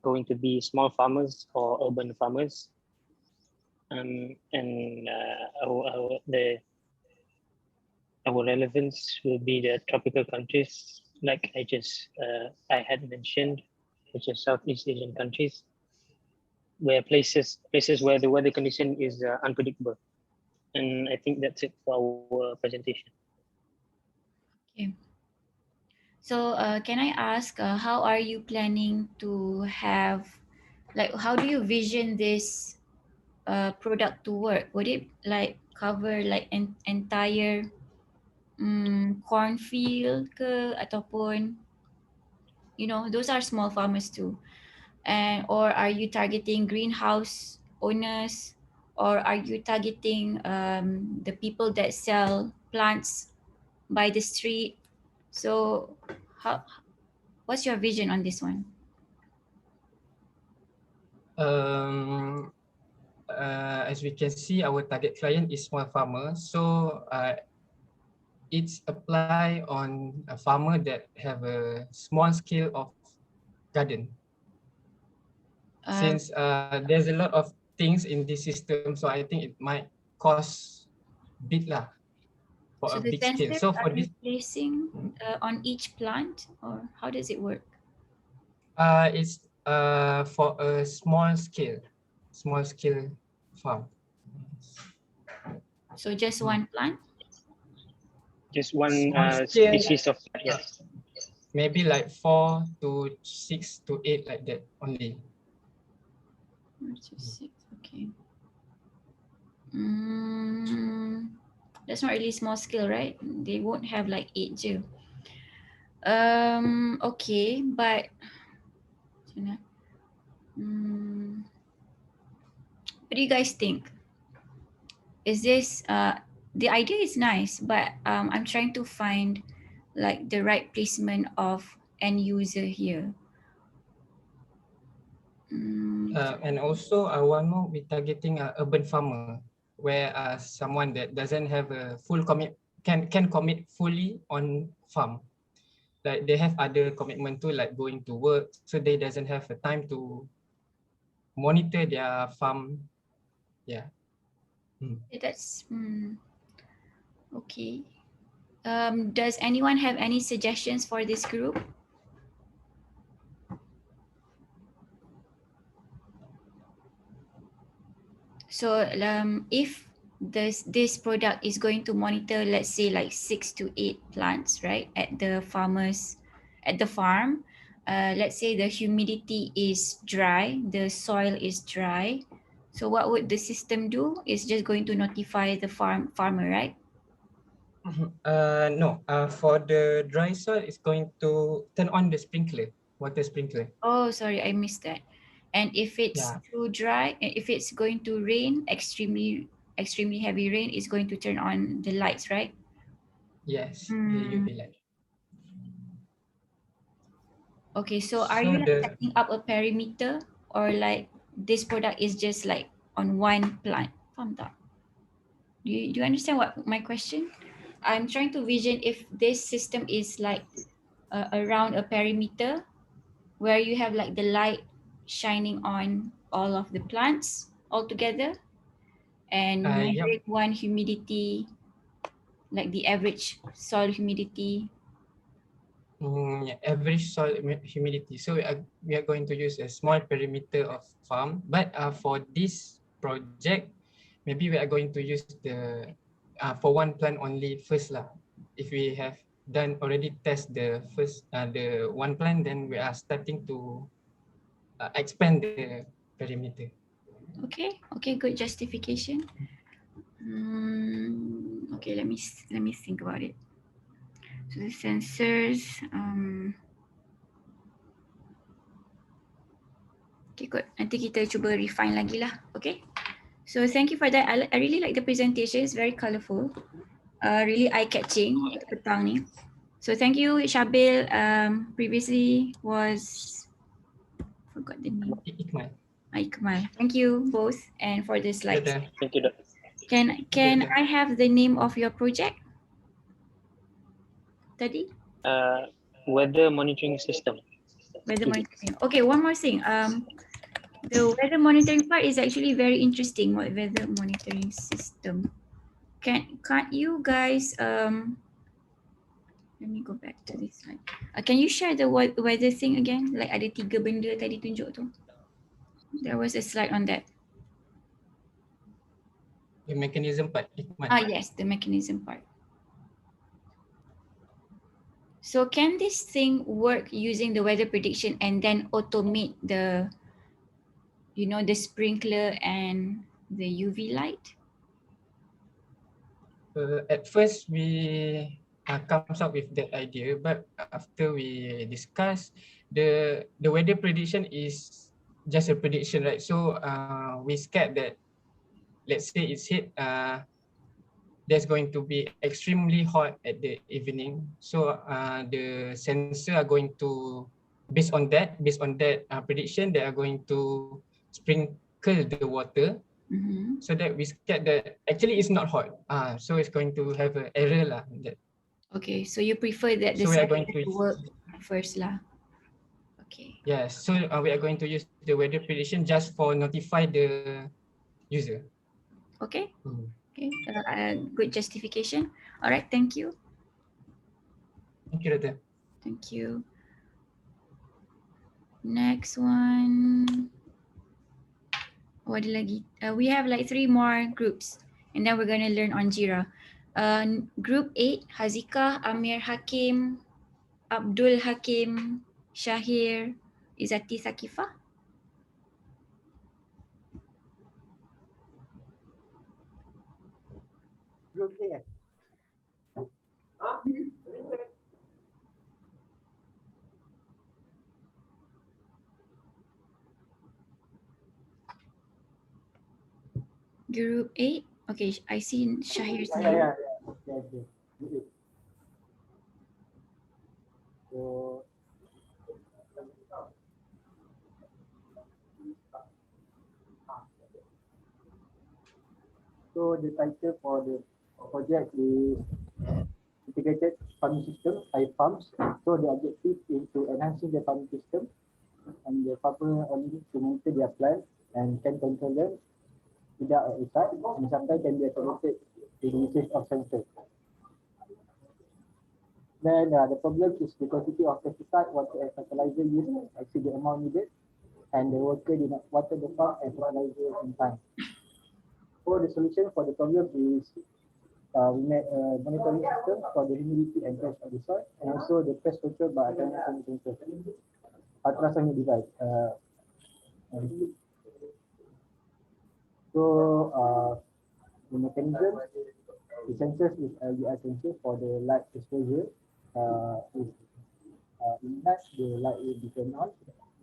going to be small farmers or urban farmers, and our relevance will be the tropical countries, like I had mentioned, which are Southeast Asian countries, where places where the weather condition is unpredictable. And I think that's it for our presentation.
Okay. So can I ask, how are you planning to have, like, how do you vision this product to work? Would it like cover like entire cornfield ke, ataupun, you know, those are small farmers too, and or are you targeting greenhouse owners, or are you targeting the people that sell plants by the street? So how, what's your vision on this one?
As we can see, our target client is small farmer. So it's apply on a farmer that have a small scale of garden. Since there's a lot of things in this system, so I think it might cost big lah for
so
a
the
big scale.
sensors
So for
are
this,
you placing on each plant, or how does it work?
it's for a small scale farm.
So just one plant?
Just one
Small scale,
species of yes.
Maybe like 4 to 6 to 8 like that only.
4 to 6, okay. That's not really small scale, right? They won't have like 8 je. Okay, but what do you guys think? Is this the idea is nice, but I'm trying to find like the right placement of end user here.
And also one more, we're targeting a urban farmer, where someone that doesn't have a full commit can commit fully on farm. Like they have other commitment too, like going to work, so they doesn't have the time to monitor their farm. Yeah.
That's okay. Does anyone have any suggestions for this group? So if this product is going to monitor, let's say like 6 to 8 plants, right, at the farm, let's say the humidity is dry, the soil is dry. So what would the system do? It's just going to notify the farmer, right?
No, for the dry soil, it's going to turn on the water sprinkler.
Oh, sorry, I missed that. And if it's too dry, if it's going to rain, extremely heavy rain, it's going to turn on the lights, right?
Yes, the UV light.
Okay, so are you like setting up a perimeter, or like this product is just like on one plant? Do you understand what my question? I'm trying to vision if this system is like around a perimeter where you have like the light shining on all of the plants all together and measuring one humidity, like the average soil humidity.
average soil humidity. So we are going to use a small perimeter of farm, but for this project, maybe we are going to use the for one plant only first lah. If we have done already test the first the one plant, then we are starting to expand the perimeter.
Okay, good justification. Okay, let me think about it. So the sensors, okay, good. Nanti kita cuba refine lagi lah. Okay. So thank you for that. I really like the presentation. It's very colourful. Really eye-catching petang ni. So thank you, Shabil. Previously was forgot the name. Ikmal. Thank you both, and for the slides.
Thank you, Doctor.
Can I have the name of your project? Tadi?
Weather monitoring system.
Weather monitoring. Okay, one more thing. The weather monitoring part is actually very interesting. Weather monitoring system. Can't you guys let me go back to this slide. Can you share the weather thing again? Like ada 3 benda tadi tunjuk tu. There was a slide on that.
The mechanism part.
Yes, the mechanism part. So can this thing work using the weather prediction and then automate the, you know, the sprinkler and the UV light?
At first we comes up with that idea, but after we discuss, the weather prediction is just a prediction, right? So we scared that, let's say it's hit, there's going to be extremely hot at the evening. So the sensor are going to, based on that prediction, they are going to sprinkle the water. So that we scared that actually it's not hot. So it's going to have an error lah.
Okay, so you prefer that the
so we are going
sensor
to
work first lah. Okay.
Yes, so we are going to use the weather prediction just for notify the user.
Okay. Okay. Good justification. All right. Thank you.
Thank you, Rata.
Thank you. Next one. What lagi? We have like 3 more groups, and then we're gonna learn on Jira. Group 8: Hazika, Amir Hakim, Abdul Hakim, Shahir, Izati Sakifah.
Group 8.
Group 8. Okay, I see Shahir's name.
Yeah. Okay. So the title for the project is Integrated Farming System, IFARMS. So the objective is to enhancing the farming system, and the farmer only need to monitor their plants and can control them without a site, and sometimes can be automated with the usage of sensors. Then the problem is the quantity of pesticide, water and fertilizer used exceed the amount needed, and the worker did not water the farm and fertilizer in time. So the solution for the problem is we made a monitoring system for the humidity and pH of the soil, and also the pest control by ultrasonic device. The mechanism, the sensors is LVR sensor for the light exposure. In that, the light will be turned on,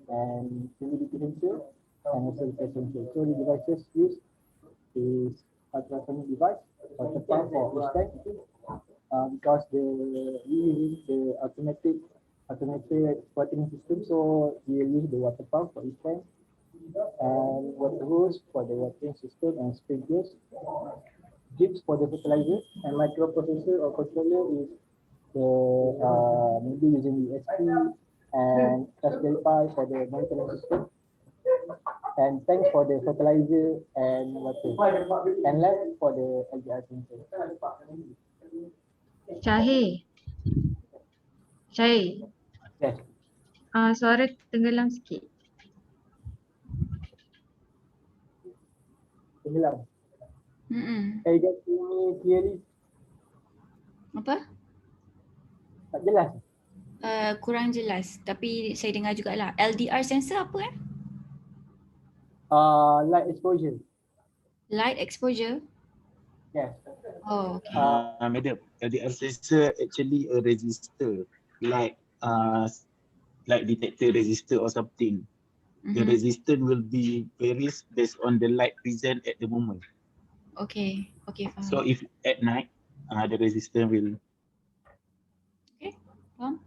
and humidity sensor and also the pest sensor. So the devices used is ultrasonic device, water pump for each tank, because we use the automated watering system, so we will use the water pump for each tank, and water hose for the watering system and sprinklers, jigs for the fertilizer, and microprocessor or controller is the maybe using USB and Raspberry Pi for the monitoring system, and tanks for the fertilizer and water, and lab for the LGR sensor.
Shahir,
Syahir,
Yes.
suara tenggelam sikit.
Tenggelam.
Mm-mm.
Can you guys hear me clearly?
Apa?
Tak jelas.
Kurang jelas tapi saya dengar jugalah. LDR sensor apa
Light exposure.
Light exposure.
Yes.
Oh, okay.
Madam, LDR sensor actually a resistor, like detector resistor or something. The resistance will be varies based on the light present at the moment.
Okay, faham.
So if at night, the resistance will.
Okay, faham.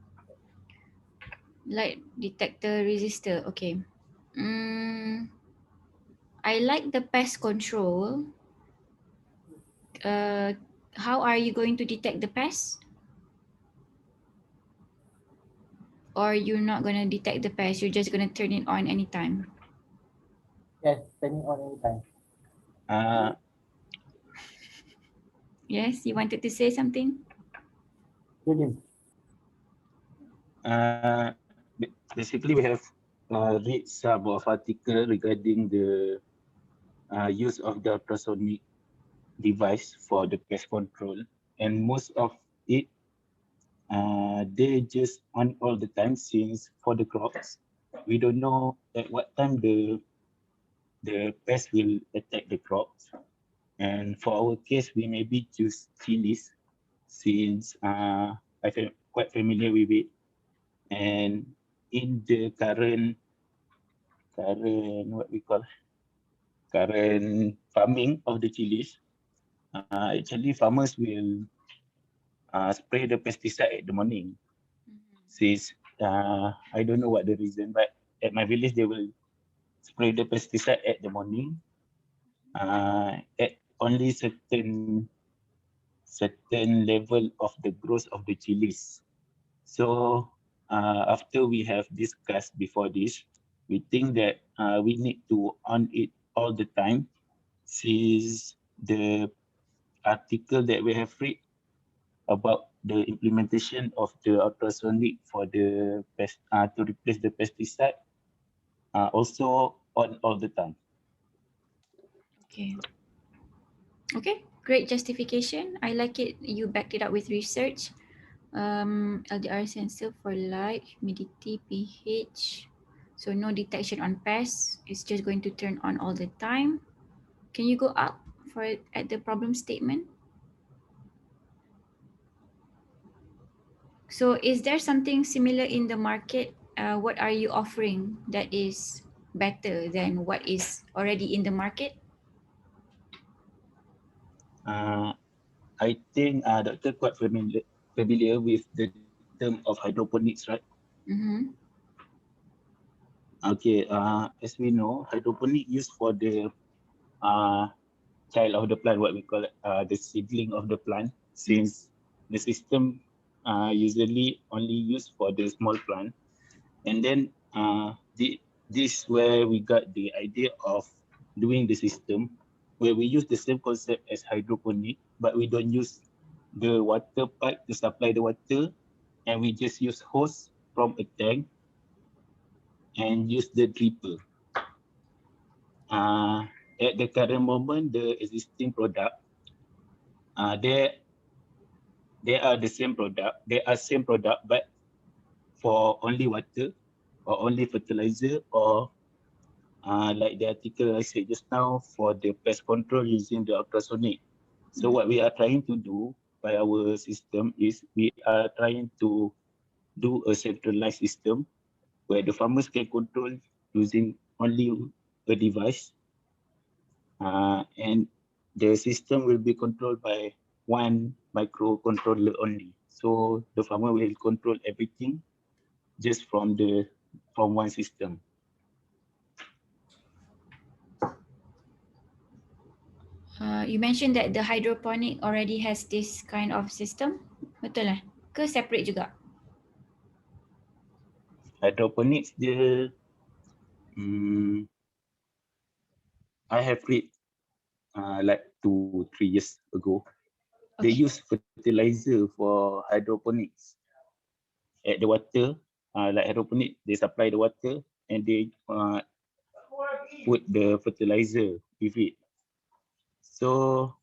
Light detector resistor. Okay. I like the pest control. How are you going to detect the pest? Or you're not going to detect the pest, you're just going to turn it on anytime?
Yes, turn it on anytime.
Yes, you wanted to say something?
Brilliant.
Basically, we have read some of article regarding the use of the ultrasonic device for the pest control, and most of it they just on all the time, since for the crops we don't know at what time the pest will attack the crops. And for our case, we maybe choose chilies since I feel quite familiar with it. And in the current what we call current farming of the chilies, actually farmers will spray the pesticide at the morning. Since I don't know what the reason, but at my village they will spray the pesticide at the morning at only certain level of the growth of the chilies. So after we have discussed before this, we think that we need to on it all the time, since the article that we have read about the implementation of the ultrasonic for the pest to replace the pesticide also on all the time.
Okay. Okay, great justification. I like it. You backed it up with research. LDR sensor for light, humidity, pH. So no detection on pests. It's just going to turn on all the time. Can you go up for it at the problem statement? So is there something similar in the market? What are you offering that is better than what is already in the market?
I think Doctor quite familiar with the term of hydroponics, right?
Mm-hmm.
Okay, as we know, hydroponic used for the child of the plant, what we call it, the seedling of the plant, since the system usually only used for the small plant. And then this where we got the idea of doing the system, where we use the same concept as hydroponic, but we don't use the water pipe to supply the water, and we just use hose from a tank and use the dripper. At the current moment, the existing product, they are the same product. They are same product, but for only water or only fertilizer, or like the article I said just now, for the pest control using the ultrasonic. So what we are trying to do by our system is we are trying to do a centralized system where the farmers can control using only a device, and the system will be controlled by one microcontroller only. So the farmer will control everything just from one system.
You mentioned that the hydroponic already has this kind of system. Betul lah? Ke separate juga?
Hydroponics, I have read like 2-3 years ago. They use fertilizer for hydroponics. at the water, like hydroponic, they supply the water and they put the fertilizer with it. So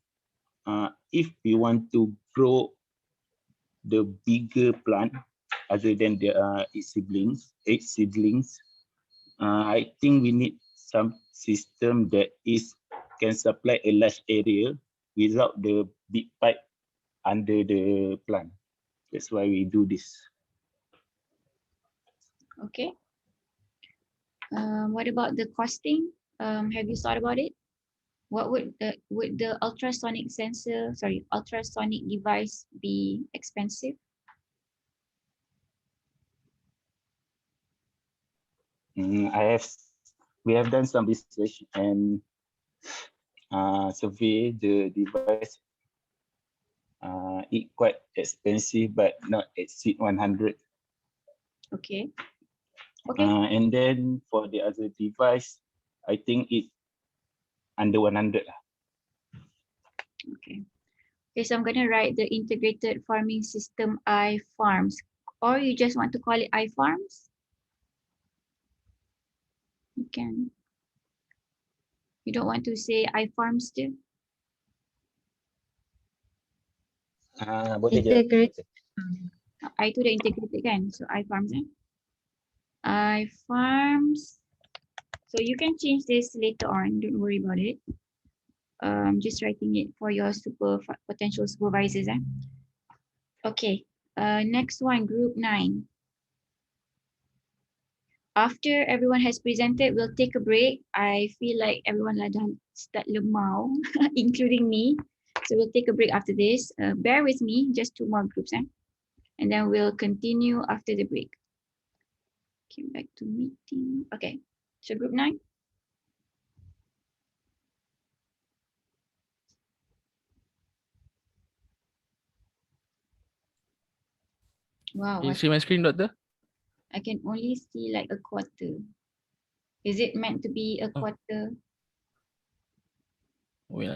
if we want to grow the bigger plant other than the its seedlings, I think we need some system that can supply a large area without the big pipe under the plant. That's why we do this.
Okay. What about the costing? Have you thought about it? What would the ultrasonic device be expensive?
We have done some research and survey the device. It quite expensive, but not exceed 100.
Okay. Okay.
And then for the other device, I think it under 100.
Okay. Okay, so I'm gonna write the integrated farming system iFarms, or you just want to call it iFarms? You can. You don't want to say iFarms too?
Integrated.
I to the integrated kan, so iFarms iFarms. So you can change this later on, don't worry about it. Just writing it for your potential supervisors. Okay, next one, group 9. After everyone has presented, we'll take a break. I feel like everyone dah start lemau, including me. So we'll take a break after this. Bear with me, just 2 more groups. And then we'll continue after the break. Okay, back to meeting. Okay, so group 9. Wow.
Can you see my screen, Doctor?
I can only see like a quarter. Is it meant to be a quarter?
Wait.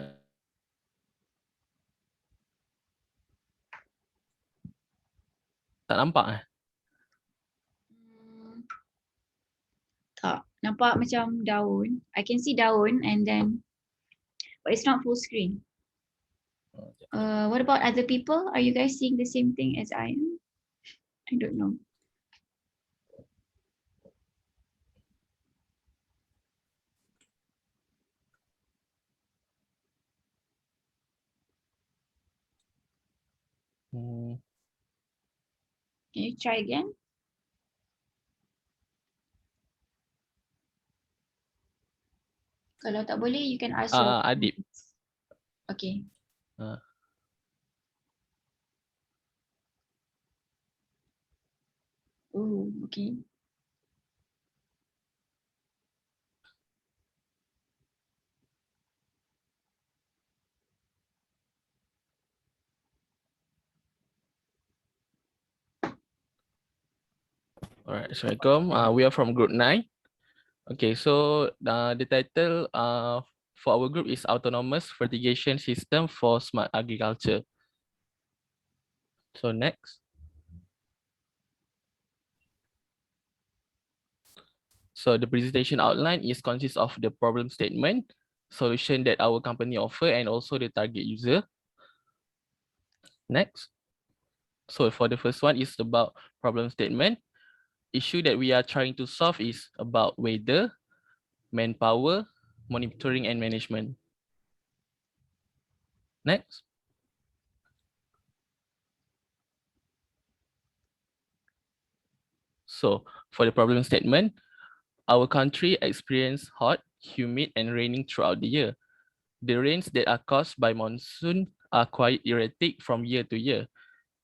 Tak nampak
Tak, nampak macam daun. I can see daun and then, but it's not full screen. What about other people? Are you guys seeing the same thing as I am? I don't know. Can you try again? Kalau tak boleh, you can ask your
Adib.
Okay. Oh, okay.
Alright, Assalamualaikum. We are from group 9. Okay, so the title for our group is Autonomous Fertigation System for Smart Agriculture. So next. So the presentation outline consists of the problem statement, solution that our company offer, and also the target user. Next. So for the first one is about problem statement. Issue that we are trying to solve is about weather, manpower, monitoring and management. Next. So for the problem statement, our country experiences hot, humid and raining throughout the year. The rains that are caused by monsoon are quite erratic from year to year.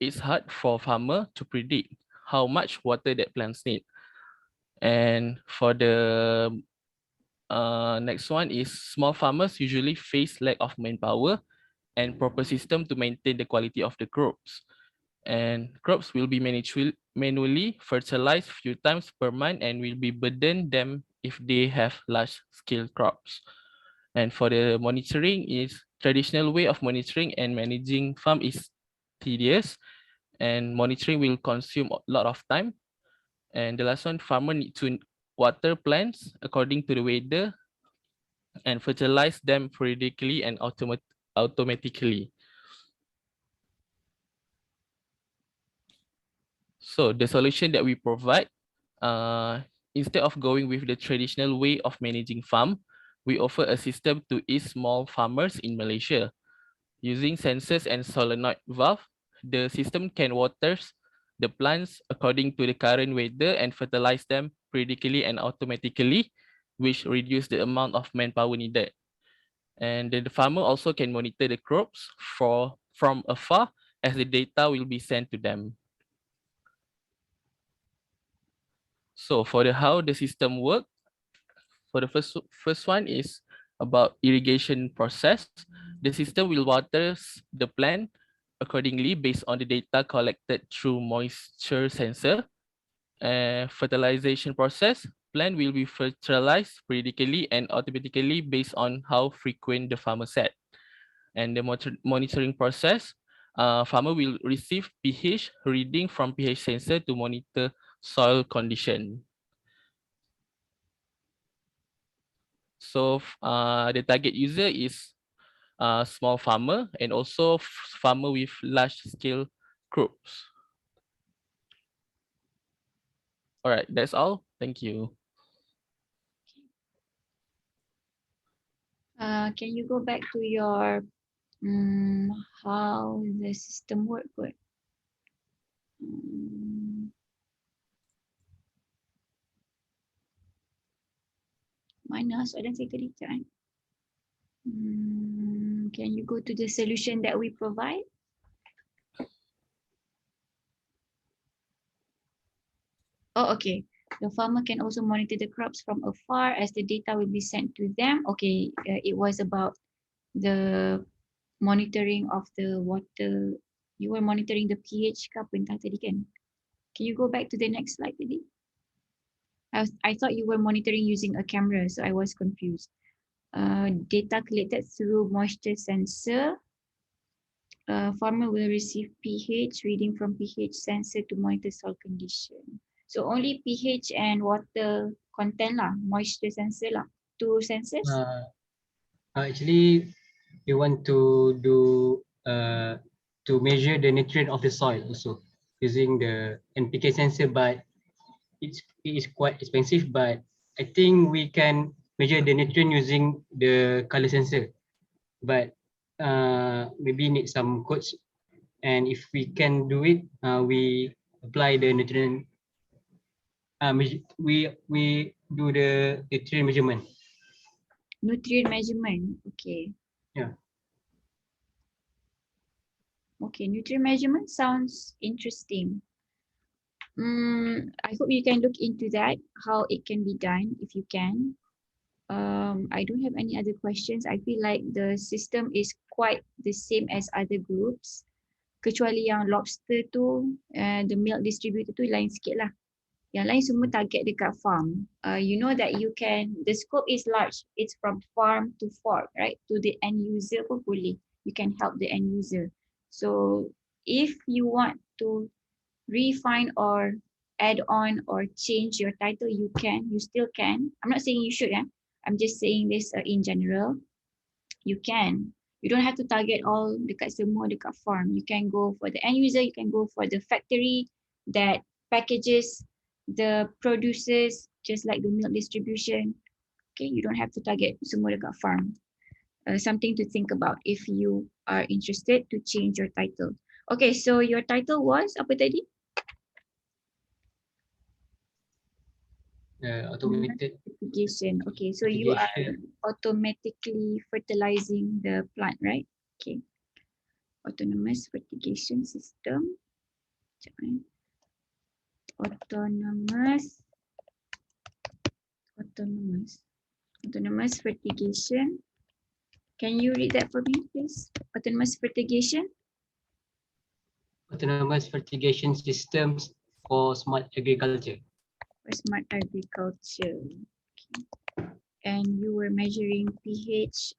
It's hard for farmer to predict how much water that plants need. And for the next one is small farmers usually face lack of manpower and proper system to maintain the quality of the crops. And crops will be manually fertilized few times per month and will be burden them if they have large scale crops. And for the monitoring is traditional way of monitoring and managing farm is tedious and monitoring will consume a lot of time. And the last one, farmer need to water plants according to the weather and fertilize them periodically and automatically. So the solution that we provide, instead of going with the traditional way of managing farm, we offer a system to ease small farmers in Malaysia. Using sensors and solenoid valve, the system can water the plants according to the current weather and fertilize them periodically and automatically, which reduce the amount of manpower needed. And then the farmer also can monitor the crops from afar as the data will be sent to them. So for the how the system work, for the first one is about irrigation process. The system will water the plant accordingly based on the data collected through moisture sensor. Fertilization process, plant will be fertilized periodically and automatically based on how frequent the farmer set. And the monitoring process, farmer will receive pH reading from pH sensor to monitor soil condition. So the target user is small farmer and also farmer with large scale crops. All right, that's all. Thank you.
Can you go back to your how the system work? Good. Mana soalan saya tadi kan? Can you go to the solution that we provide? Oh, okay. The farmer can also monitor the crops from afar as the data will be sent to them. Okay, it was about the monitoring of the water. You were monitoring the pH ke apa entah tadi kan? Can you go back to the next slide tadi? I thought you were monitoring using a camera, so I was confused. Data collected through moisture sensor. Farmer will receive pH reading from pH sensor to monitor soil condition. So only pH and water content lah, moisture sensor lah, two sensors.
Actually, we want to do to measure the nutrient of the soil also using the NPK sensor, but it is quite expensive. But I think we can measure the nutrient using the color sensor, but maybe need some codes. And if we can do it, we apply the nutrient. We do the nutrient measurement.
Nutrient measurement, okay.
Yeah.
Okay, nutrient measurement sounds interesting. I hope you can look into that, how it can be done if you can. I don't have any other questions. I feel like the system is quite the same as other groups. Kecuali yang lobster tu, the milk distributor tu lain sikit lah. Yang lain semua target dekat farm. You know that you can, the scope is large. It's from farm to fork, right? To the end user pun boleh. You can help the end user. So if you want to refine or add on or change your title, you can, you still can. I'm not saying you should, I'm just saying this in general. You can. You don't have to target all dekat semua dekat farm. You can go for the end user, you can go for the factory that packages the producers, just like the milk distribution. Okay, you don't have to target semua dekat farm. Something to think about if you are interested to change your title. Okay, so your title was apa tadi?
Automated
fertigation. Okay, so you are automatically fertilizing the plant, right? Okay. Autonomous fertigation system. Autonomous fertigation. Can you read that for me, please? Autonomous fertigation.
Autonomous fertigation systems for smart agriculture.
For smart agriculture. Okay. And you were measuring pH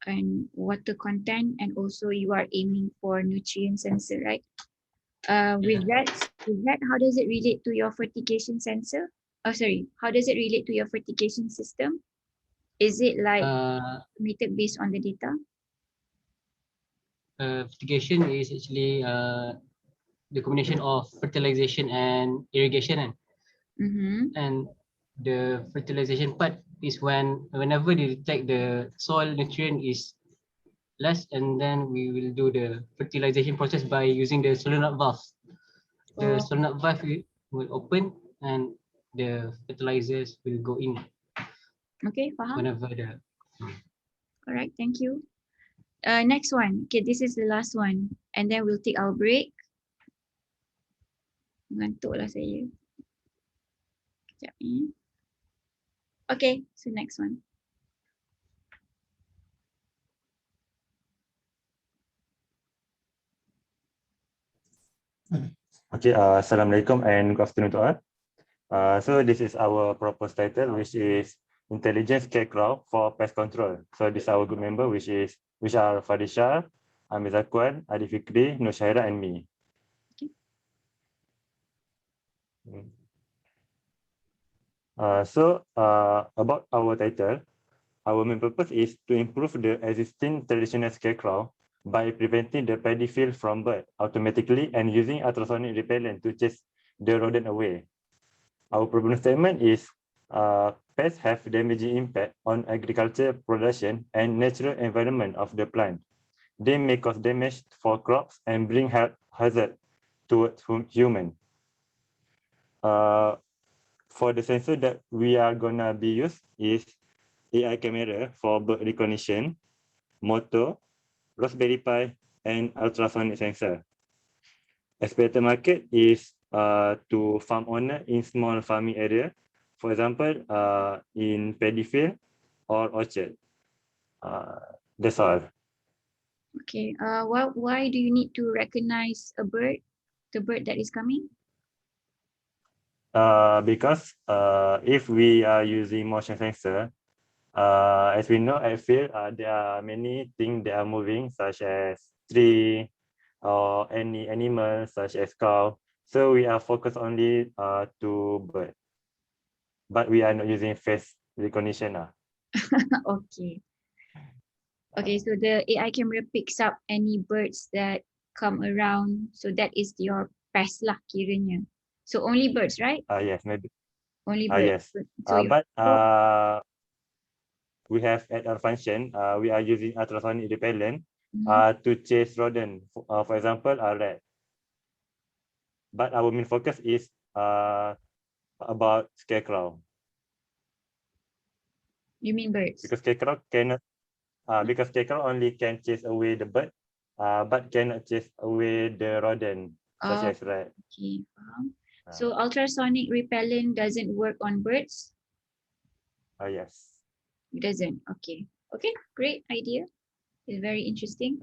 and water content, and also you are aiming for nutrient sensor, right? With that, how does it relate to your fertigation sensor? Oh, sorry. How does it relate to your fertigation system? Is it like estimated based on the data?
Fertigation is actually the combination of fertilization and irrigation. And the fertilization part is whenever they detect the soil nutrient is less, and then we will do the fertilization process by using the solenoid valve. The solenoid valve will open and the fertilizers will go in.
Okay, faham.
Whenever the
All right, thank you. Next one. Okay, this is the last one. And then we'll take our break. Ngantuk lah saya. Sekejap ni. Okay, so next one.
Okay, Assalamualaikum and good afternoon to all. So this is our proposed title, which is Intelligent Scarecrow for Pest Control. So this is our group member, which are Fadisha, Amir Zakwan, Adi Fikri, Nur Syahira, and me. About our title, our main purpose is to improve the existing traditional scarecrow by preventing the paddy field from bird automatically and using ultrasonic repellent to chase the rodent away. Our problem statement is pests have damaging impact on agriculture production and natural environment of the plant. They may cause damage for crops and bring health hazard towards human. For the sensor that we are gonna be used is AI camera for bird recognition, motor, Raspberry Pi, and ultrasonic sensor. Expected market is to farm owner in small farming area, for example, in paddy field or orchard. That's all.
Okay. Why do you need to recognize a bird, the bird that is coming?
Because if we are using motion sensor, as we know, I feel there are many things that are moving, such as tree or any animal, such as cow. So we are focused only to bird, but we are not using face recognition.
Okay. Okay, so the AI camera picks up any birds that come around. So that is your pest lah kiranya. So only birds, right?
Yes, maybe.
Only birds.
Yes.
So
we have at our function, we are using ultrasonic repellent to chase rodent. For example, a rat. But our main focus is about scarecrow.
You mean birds?
Because scarecrow cannot. Because scarecrow only can chase away the bird, but cannot chase away the rodent, such as rat.
Okay. So ultrasonic repellent doesn't work on birds?
Yes.
It doesn't. Okay. Okay, great idea. It's very interesting.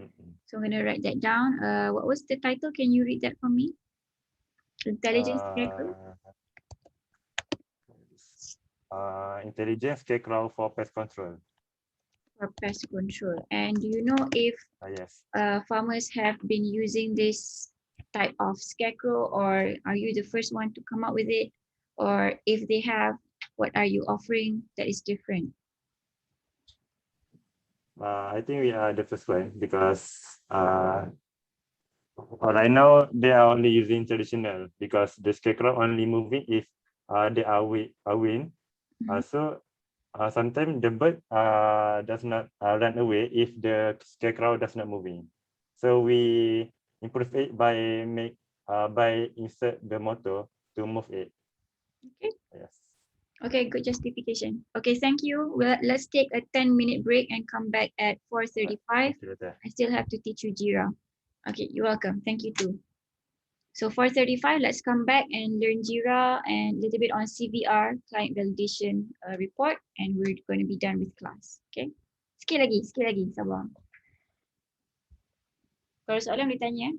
So I'm going to write that down. What was the title? Can you read that for me? Intelligence Scarecrow?
Intelligent Scarecrow for Pest Control.
For pest control. And do you know if
Yes.
Farmers have been using this type of scarecrow, or are you the first one to come up with it? Or if they have, what are you offering that is different?
I think we are the first one because right now they are only using traditional because the scarecrow only moving if they are wind. So sometimes the bird does not run away if the scarecrow does not moving. So we improve it by insert the motor to move it.
Okay.
Yes.
Okay, good justification. Okay, thank you. Well, let's take a 10-minute break and come back at 4:35. I still have to teach you Jira. Okay, you're welcome. Thank you too. So 4:35, let's come back and learn Jira and a little bit on CVR, client validation report, and we're going to be done with class. Okay. Sikit lagi, sabar. Kalau soalan boleh tanya.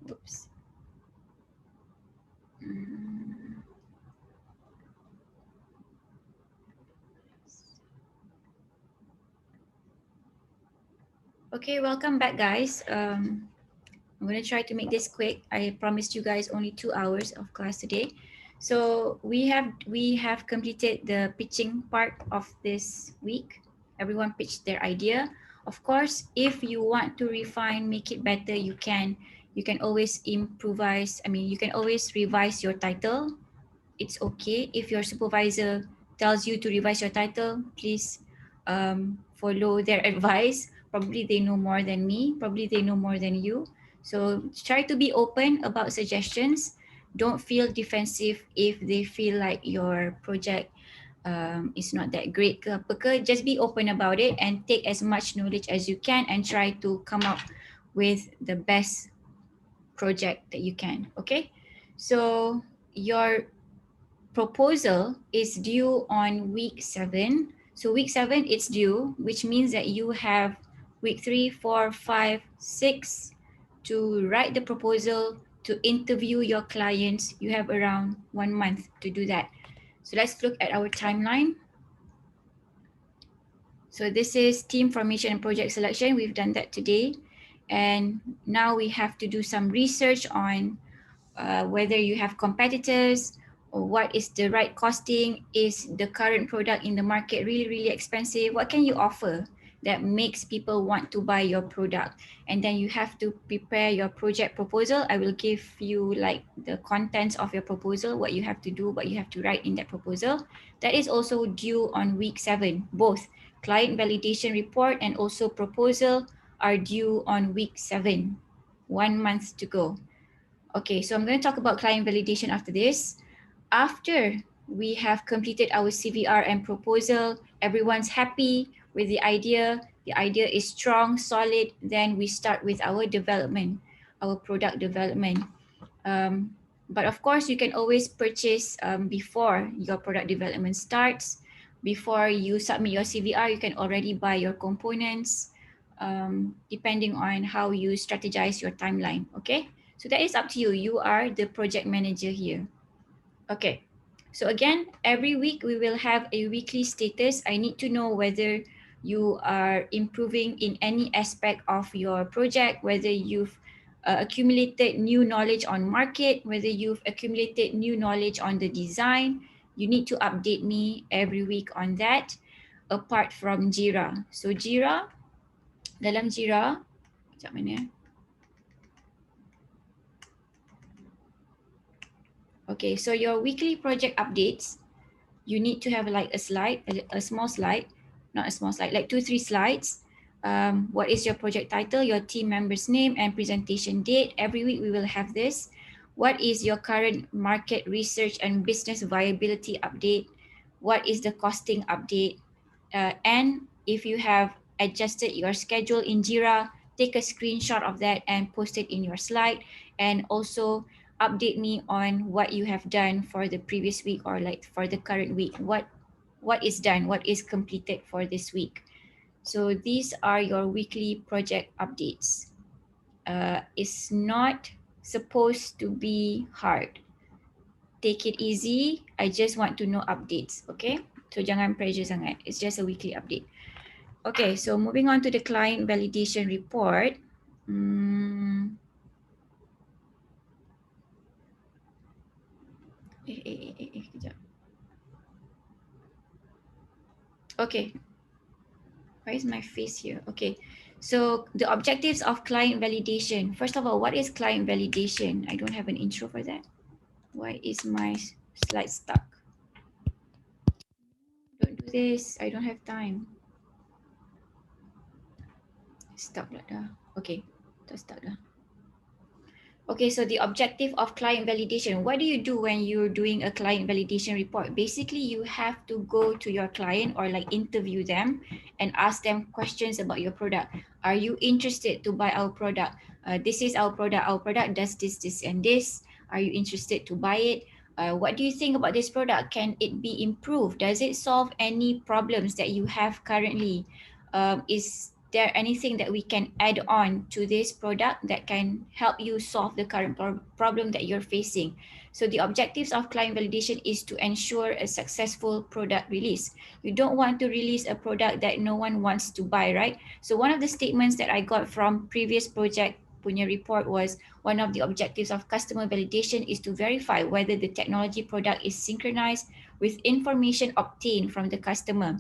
Oops. Okay, welcome back, guys. I'm going to try to make this quick. I promised you guys only 2 hours of class today. So we have completed the pitching part of this week. Everyone pitched their idea. Of course, if you want to refine, make it better, you can. You can always improvise. I mean, you can always revise your title. It's okay if your supervisor tells you to revise your title. Please follow their advice. Probably they know more than me. Probably they know more than you. So try to be open about suggestions. Don't feel defensive if they feel like your project is not that great ke apa ke. Just be open about it and take as much knowledge as you can and try to come up with the best project that you can. Okay, so your proposal is due on week 7. So week 7 it's due, which means that you have week 3, 4, 5, 6 to write the proposal, to interview your clients. You have around 1 month to do that. So let's look at our timeline. So this is team formation and project selection. We've done that today. And now we have to do some research on whether you have competitors or what is the right costing. Is the current product in the market really, really expensive? What can you offer that makes people want to buy your product? And then you have to prepare your project proposal. I will give you like the contents of your proposal, what you have to do, what you have to write in that proposal. That is also due on week 7. Both client validation report and also proposal are due on week 7. 1 month to go. Okay, so I'm going to talk about client validation after this. After we have completed our CVR and proposal, everyone's happy with the idea is strong, solid, then we start with our development, our product development. But of course, you can always purchase before your product development starts. Before you submit your CVR, you can already buy your components, depending on how you strategize your timeline, okay? So that is up to you. You are the project manager here. Okay. So again, every week we will have a weekly status. I need to know whether you are improving in any aspect of your project, whether you've accumulated new knowledge on market, whether you've accumulated new knowledge on the design. You need to update me every week on that, apart from Jira. So Jira, dalam Jira, sekejap mana ya? Okay, so your weekly project updates, you need to have like a slide, a small slide, not a small slide, like 2-3 slides. What is your project title, your team member's name, and presentation date? Every week we will have this. What is your current market research and business viability update? What is the costing update? And if you have adjusted your schedule in Jira, take a screenshot of that and post it in your slide. And also update me on what you have done for the previous week or like for the current week. What what is done, what is completed for this week. So these are your weekly project updates. It's not supposed to be hard. Take it easy. I just want to know updates, okay? So jangan pressure sangat. It's just a weekly update. Okay, so moving on to the client validation report. Kejap. Okay. Why is my face here? Okay. So the objectives of client validation. First of all, what is client validation? I don't have an intro for that. Why is my slide stuck? Don't do this. I don't have time. Stuck lah dah. Okay. Dah stuck dah. Okay, so the objective of client validation. What do you do when you're doing a client validation report? Basically, you have to go to your client or like interview them and ask them questions about your product. Are you interested to buy our product? This is our product. Our product does this, this, and this. Are you interested to buy it? What do you think about this product? Can it be improved? Does it solve any problems that you have currently? Is there anything that we can add on to this product that can help you solve the current problem that you're facing? So the objectives of client validation is to ensure a successful product release. You don't want to release a product that no one wants to buy, right? So one of the statements that I got from previous project punya report was one of the objectives of customer validation is to verify whether the technology product is synchronized with information obtained from the customer.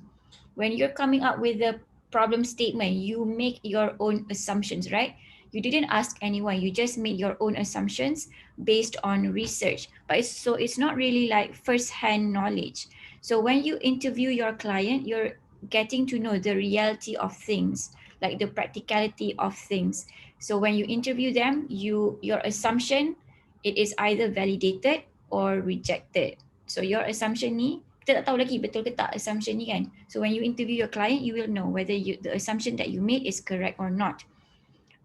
When you're coming up with a problem statement, you make your own assumptions, right? You didn't ask anyone, you just made your own assumptions based on research. But it's not really like first-hand knowledge. So when you interview your client, you're getting to know the reality of things, like the practicality of things. So when you interview them, your assumption, it is either validated or rejected. So your assumption ni, kita tak tahu lagi betul ke tak assumption ni kan. So when you interview your client, you will know whether the assumption that you made is correct or not.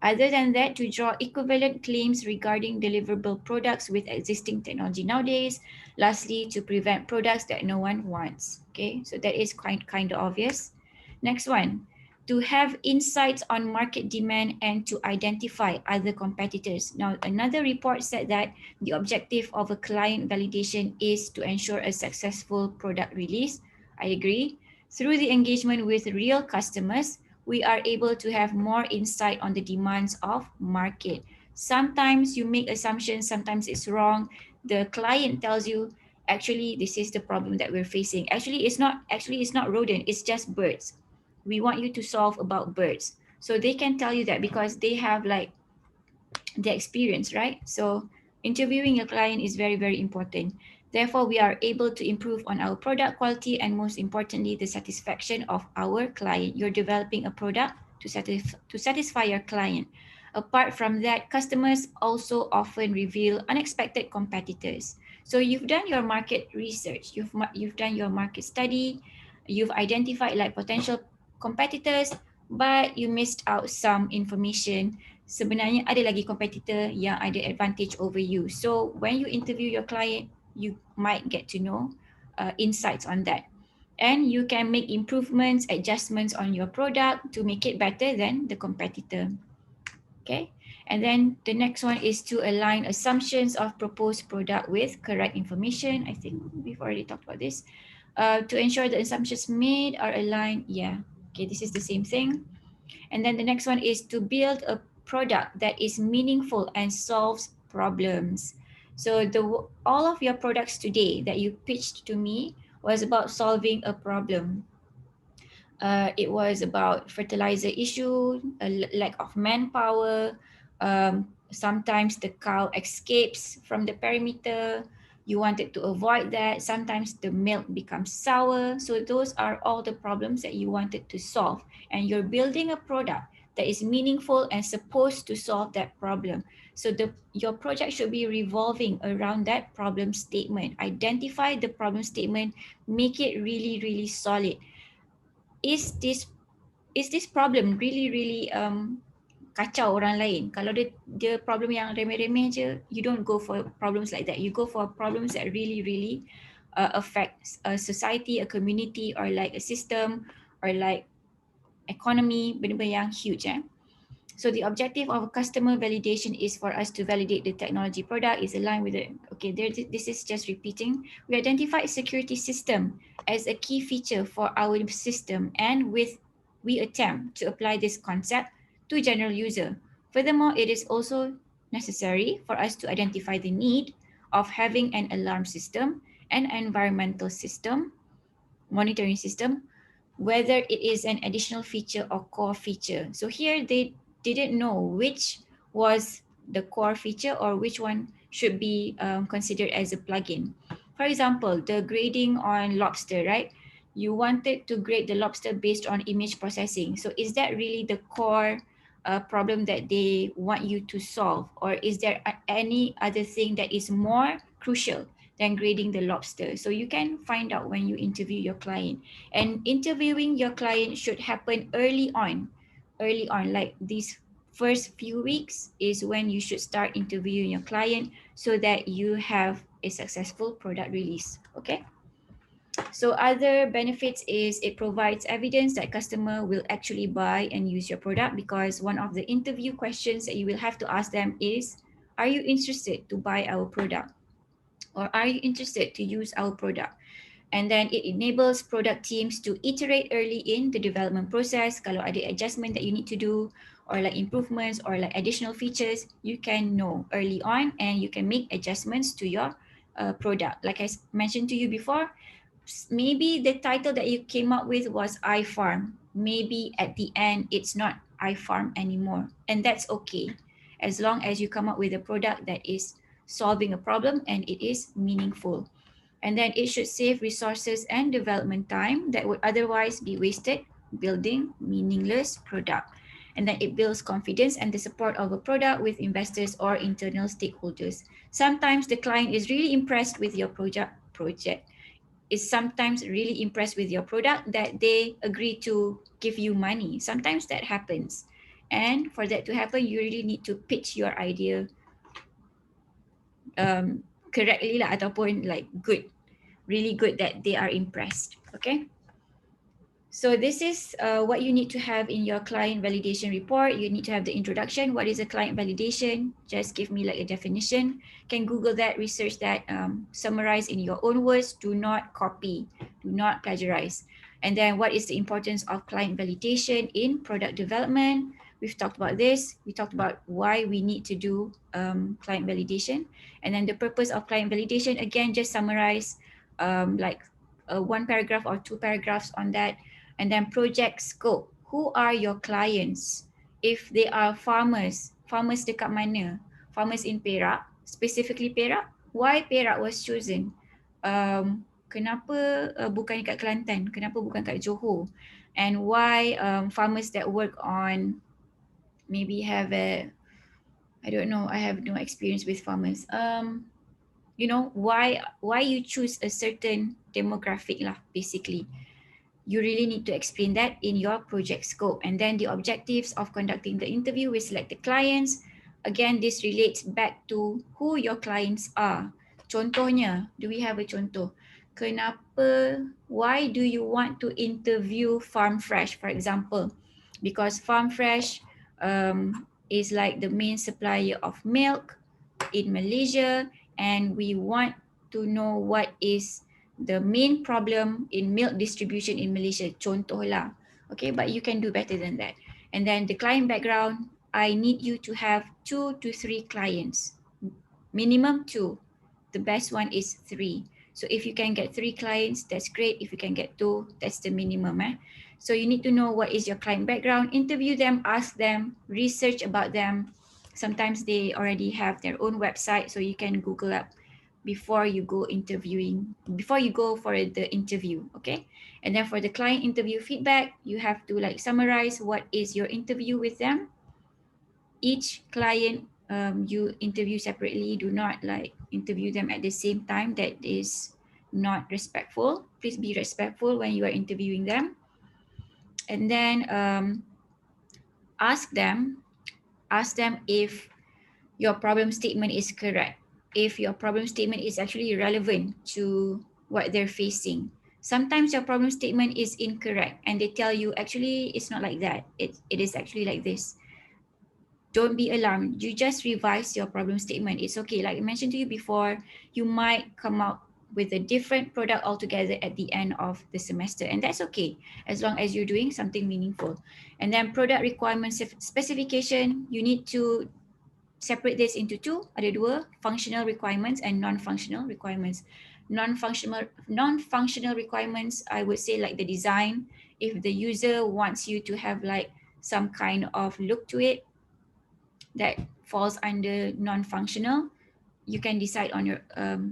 Other than that, to draw equivalent claims regarding deliverable products with existing technology nowadays. Lastly, to prevent products that no one wants. Okay, so that is kind of obvious. Next one, to have insights on market demand and to identify other competitors. Now, another report said that the objective of a client validation is to ensure a successful product release. I agree. Through the engagement with real customers, we are able to have more insight on the demands of market. Sometimes you make assumptions, sometimes it's wrong. The client tells you, actually, this is the problem that we're facing. Actually, it's not rodent, it's just birds. We want you to solve about birds. So they can tell you that because they have like the experience, right? So interviewing your client is very, very important. Therefore, we are able to improve on our product quality and most importantly, the satisfaction of our client. You're developing a product to satisfy your client. Apart from that, customers also often reveal unexpected competitors. So you've done your market research, you've done your market study, you've identified like potential competitors, but you missed out some information. Sebenarnya ada lagi competitor yang ada advantage over you. So when you interview your client, you might get to know insights on that. And you can make improvements, adjustments on your product to make it better than the competitor. Okay. And then the next one is to align assumptions of proposed product with correct information. I think we've already talked about this. To ensure the assumptions made are aligned. Yeah. Okay, this is the same thing. And then the next one is to build a product that is meaningful and solves problems. So all of your products today that you pitched to me was about solving a problem. It was about fertilizer issue, a lack of manpower. Sometimes the cow escapes from the perimeter. You wanted to avoid that. Sometimes the milk becomes sour. So those are all the problems that you wanted to solve. And you're building a product that is meaningful and supposed to solve that problem. So your project should be revolving around that problem statement. Identify the problem statement, make it really, really solid. Is this problem really kacau orang lain? Kalau dia problem yang remeh-remeh je, you don't go for problems like that. You go for problems that really affect a society, a community, or like a system, or like economy, benda-benda yang huge. So the objective of customer validation is for us to validate the technology product is aligned with it. Okay, this is just repeating. We identified security system as a key feature for our system, and we attempt to apply this concept to general user. Furthermore, it is also necessary for us to identify the need of having an alarm system, an environmental system, monitoring system, whether it is an additional feature or core feature. So here they didn't know which was the core feature or which one should be considered as a plugin. For example, the grading on lobster, right? You wanted to grade the lobster based on image processing. So is that really the core problem that they want you to solve? Or is there any other thing that is more crucial than grading the lobster? So you can find out when you interview your client. And interviewing your client should happen early on, like these first few weeks is when you should start interviewing your client so that you have a successful product release. Okay. So other benefits is it provides evidence that customer will actually buy and use your product, because one of the interview questions that you will have to ask them is, are you interested to buy our product? Or are you interested to use our product? And then it enables product teams to iterate early in the development process. Kalau ada adjustment that you need to do, or like improvements or like additional features, you can know early on and you can make adjustments to your product. Like I mentioned to you before, maybe the title that you came up with was iFarm. Maybe at the end, it's not iFarm anymore. And that's okay, as long as you come up with a product that is solving a problem and it is meaningful. And then it should save resources and development time that would otherwise be wasted building meaningless product. And then it builds confidence and the support of a product with investors or internal stakeholders. Sometimes the client is really impressed with your project is sometimes really impressed with your product that they agree to give you money. Sometimes that happens. And for that to happen, you really need to pitch your idea correctly lah, ataupun like good, really good that they are impressed. Okay. So this is what you need to have in your client validation report. You need to have the introduction. What is a client validation? Just give me like a definition. Can Google that, research that, summarize in your own words. Do not copy, do not plagiarize. And then what is the importance of client validation in product development? We've talked about this. We talked about why we need to do client validation. And then the purpose of client validation, again, just summarize like one paragraph or two paragraphs on that. And then project scope. Who are your clients? If they are farmers dekat mana? Farmers in Perak, specifically Perak. Why Perak was chosen? Kenapa bukan dekat Kelantan? Kenapa bukan kat Johor? And why farmers that work on maybe have a, I don't know, I have no experience with farmers. You know, why you choose a certain demographic lah, basically. You really need to explain that in your project scope. And then the objectives of conducting the interview with selected clients. Again, this relates back to who your clients are. Contohnya, do we have a contoh? Kenapa, why do you want to interview Farm Fresh, for example? Because Farm Fresh is like the main supplier of milk in Malaysia, and we want to know what is the main problem in milk distribution in Malaysia, contoh lah. Okay, but you can do better than that. And then the client background, I need you to have 2 to 3 clients, minimum 2. The best one is 3. So if you can get 3 clients, that's great. If you can get 2, that's the minimum. So you need to know what is your client background, interview them, ask them, research about them. Sometimes they already have their own website, so you can Google up before you go for the interview. Okay. And then for the client interview feedback, you have to like summarize what is your interview with them. Each client you interview separately. Do not like interview them at the same time. That is not respectful. Please be respectful when you are interviewing them. And then ask them if your problem statement is correct. If your problem statement is actually relevant to what they're facing. Sometimes your problem statement is incorrect and they tell you actually it's not like that. It is actually like this. Don't be alarmed. You just revise your problem statement. It's okay. Like I mentioned to you before, you might come out with a different product altogether at the end of the semester. And that's okay, as long as you're doing something meaningful. And then product requirements specification, you need to separate this into two. Ada dua, functional requirements and non-functional requirements. Non-functional requirements, I would say like the design. If the user wants you to have like some kind of look to it, that falls under non-functional. You can decide on your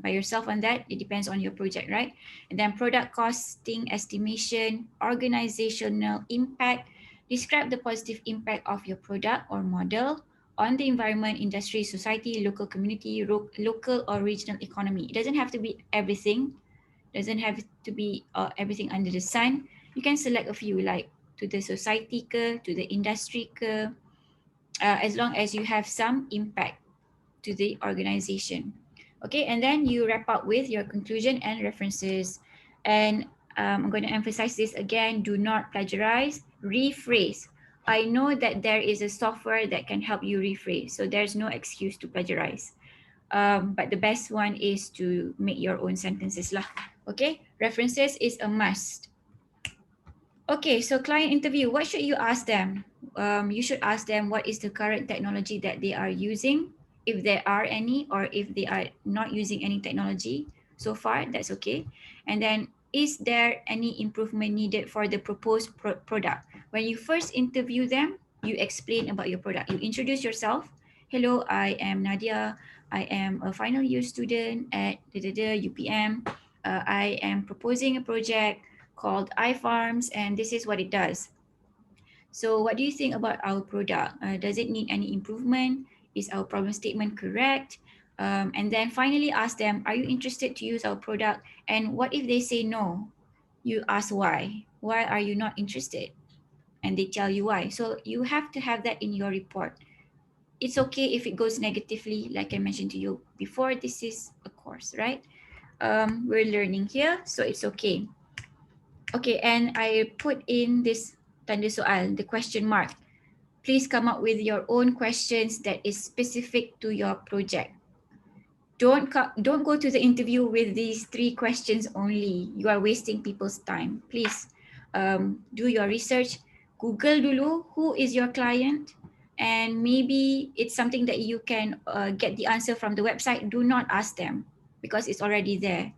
by yourself on that. It depends on your project, right? And then product costing, estimation, organizational impact. Describe the positive impact of your product or model on the environment, industry, society, local community, local or regional economy. It doesn't have to be everything. Doesn't have to be everything under the sun. You can select a few, like to the society ke, to the industry ke, as long as you have some impact to the organization. Okay, and then you wrap up with your conclusion and references. And I'm going to emphasize this again, do not plagiarize, rephrase. I know that there is a software that can help you rephrase, so there's no excuse to plagiarize. But the best one is to make your own sentences lah. Okay, references is a must. Okay, so client interview, what should you ask them? You should ask them what is the current technology that they are using, if there are any, or if they are not using any technology so far, that's okay. And then, is there any improvement needed for the proposed product? When you first interview them, you explain about your product. You introduce yourself. Hello, I am Nadia. I am a final year student at UPM. I am proposing a project called iFarms, and this is what it does. So what do you think about our product? Does it need any improvement? Is our problem statement correct? And then finally ask them, are you interested to use our product? And what if they say no? You ask why. Why are you not interested? And they tell you why. So you have to have that in your report. It's okay if it goes negatively, like I mentioned to you before. This is a course, right? We're learning here, so it's okay. Okay, and I put in this tanda soal, the question mark. Please come up with your own questions that is specific to your project. Don't go to the interview with these 3 questions only. You are wasting people's time. Please do your research. Google dulu who is your client, and maybe it's something that you can get the answer from the website. Do not ask them because it's already there.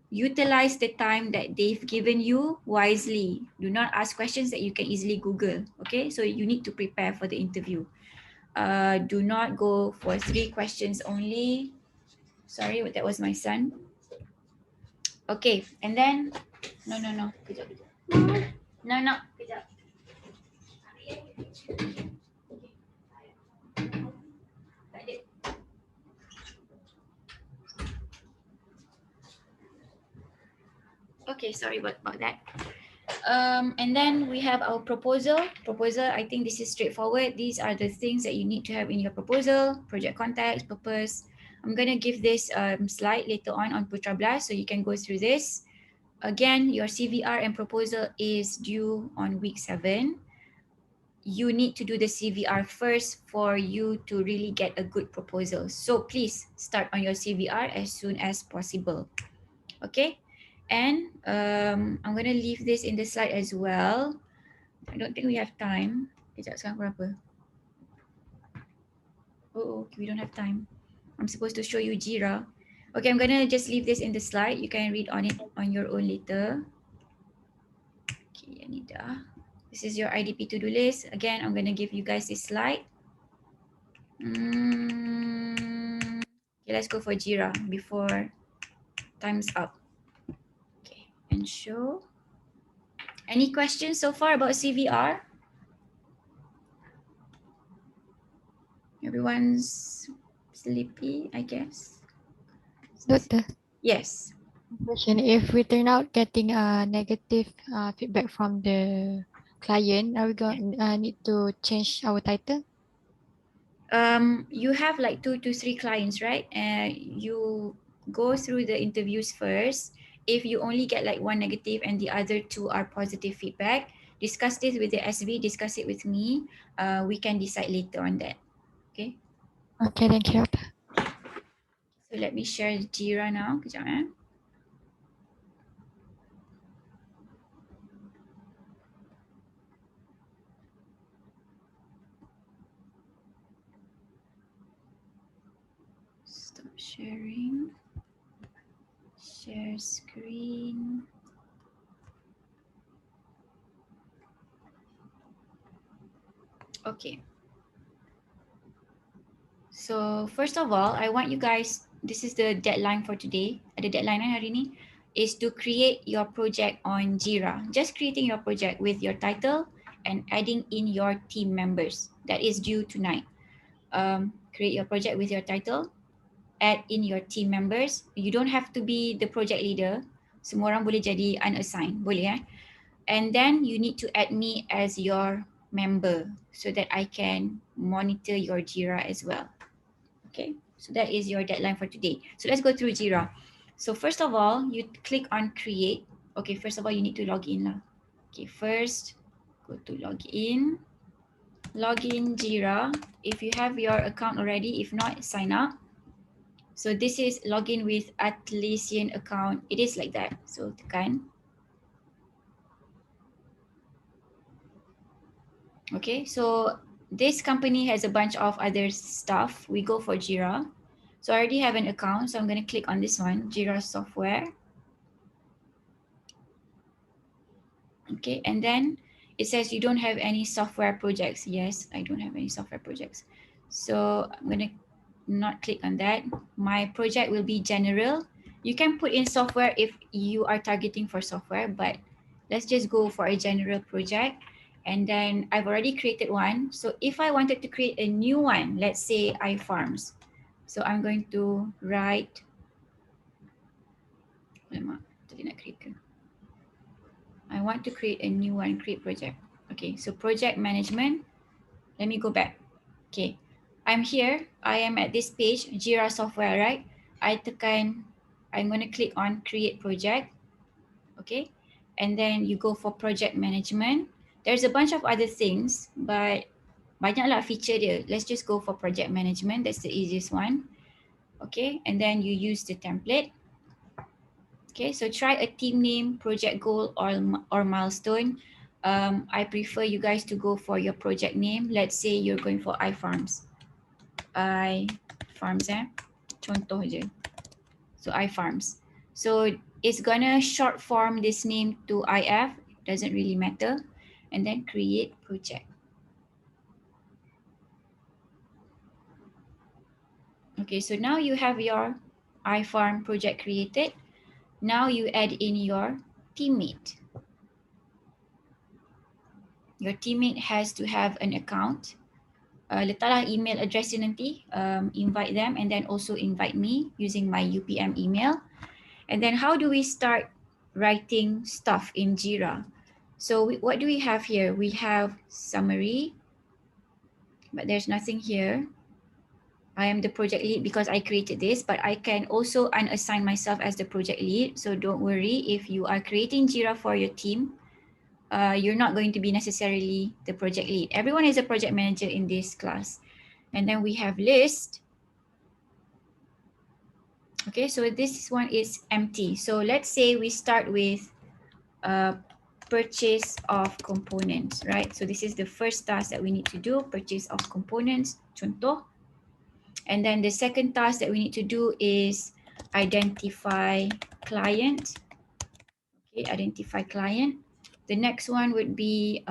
Utilize the time that they've given you wisely. Do not ask questions that you can easily Google. Okay, so you need to prepare for the interview. Do not go for 3 questions only. Sorry, that was my son. Okay, and then, no. Kejap. No, kejap. Okay, sorry about that. And then we have our proposal. I think this is straightforward. These are the things that you need to have in your proposal: project context, purpose. I'm going to give this slide later on Putra Blast, so you can go through this. Again, your CVR and proposal is due on week 7. You need to do the CVR first for you to really get a good proposal. So please start on your CVR as soon as possible. Okay. And I'm going to leave this in the slide as well. I don't think we have time. Kejap, sekarang berapa? Oh, we don't have time. I'm supposed to show you Jira. Okay, I'm going to just leave this in the slide. You can read on it on your own later. Okay, Anida. This is your IDP to-do list. Again, I'm going to give you guys this slide. Okay, let's go for Jira before time's up. Okay, and show. Any questions so far about CVR? Everyone's sleepy, I guess.
Doctor.
Yes.
Question: if we turn out getting a negative feedback from the client, are we going need to change our title?
You have like 2 to 3 clients, right? You go through the interviews first, If you only get like one negative and the other two are positive feedback, discuss this with the SV, discuss it with me. We can decide later on that. Okay.
Okay, thank you.
So let me share Jira now. Kejap, eh. Stop sharing. Share screen. Okay. So first of all, I want you guys, this is the deadline for today. Ada deadline hari ni, is to create your project on Jira. Just creating your project with your title and adding in your team members. That is due tonight. Create your project with your title, add in your team members. You don't have to be the project leader. Semua orang boleh jadi unassigned, boleh And then you need to add me as your member so that I can monitor your Jira as well. Okay, so that is your deadline for today. So let's go through Jira. So first of all, you click on create. Okay, first of all, you need to log in lah. Okay, first go to login. Login Jira. If you have your account already, if not, sign up. So this is login with Atlassian account. It is like that. So tekan. Okay, so this company has a bunch of other stuff. We go for Jira. So I already have an account, so I'm going to click on this one, Jira software. Okay, and then it says you don't have any software projects. Yes, I don't have any software projects. So I'm going to not click on that. My project will be general. You can put in software if you are targeting for software, but let's just go for a general project. And then I've already created one. So if I wanted to create a new one, let's say iFarms. So I'm going to write, I want to create a new one, create project. Okay, so project management. Let me go back. Okay, I'm here. I am at this page, Jira software, right? I'm going to click on create project. Okay, and then you go for project management. There's a bunch of other things, but banyaklah feature dia. Let's just go for project management. That's the easiest one. Okay, and then you use the template. Okay, so try a team name, project goal, or milestone. I prefer you guys to go for your project name. Let's say you're going for iFarms. iFarms, contoh je. So iFarms. So it's gonna short form this name to IF. Doesn't really matter. And then create project. Okay, so now you have your iFarm project created. Now you add in your teammate. Your teammate has to have an account. Letaklah email address nanti, invite them, and then also invite me using my UPM email. And then how do we start writing stuff in Jira? So what do we have here? We have summary, but there's nothing here. I am the project lead because I created this, but I can also unassign myself as the project lead. So don't worry, if you are creating Jira for your team, you're not going to be necessarily the project lead. Everyone is a project manager in this class. And then we have list. Okay, so this one is empty. So let's say we start with purchase of components, right? So this is the first task that we need to do, purchase of components, contoh. And then the second task that we need to do is identify client. Okay, identify client. The next one would be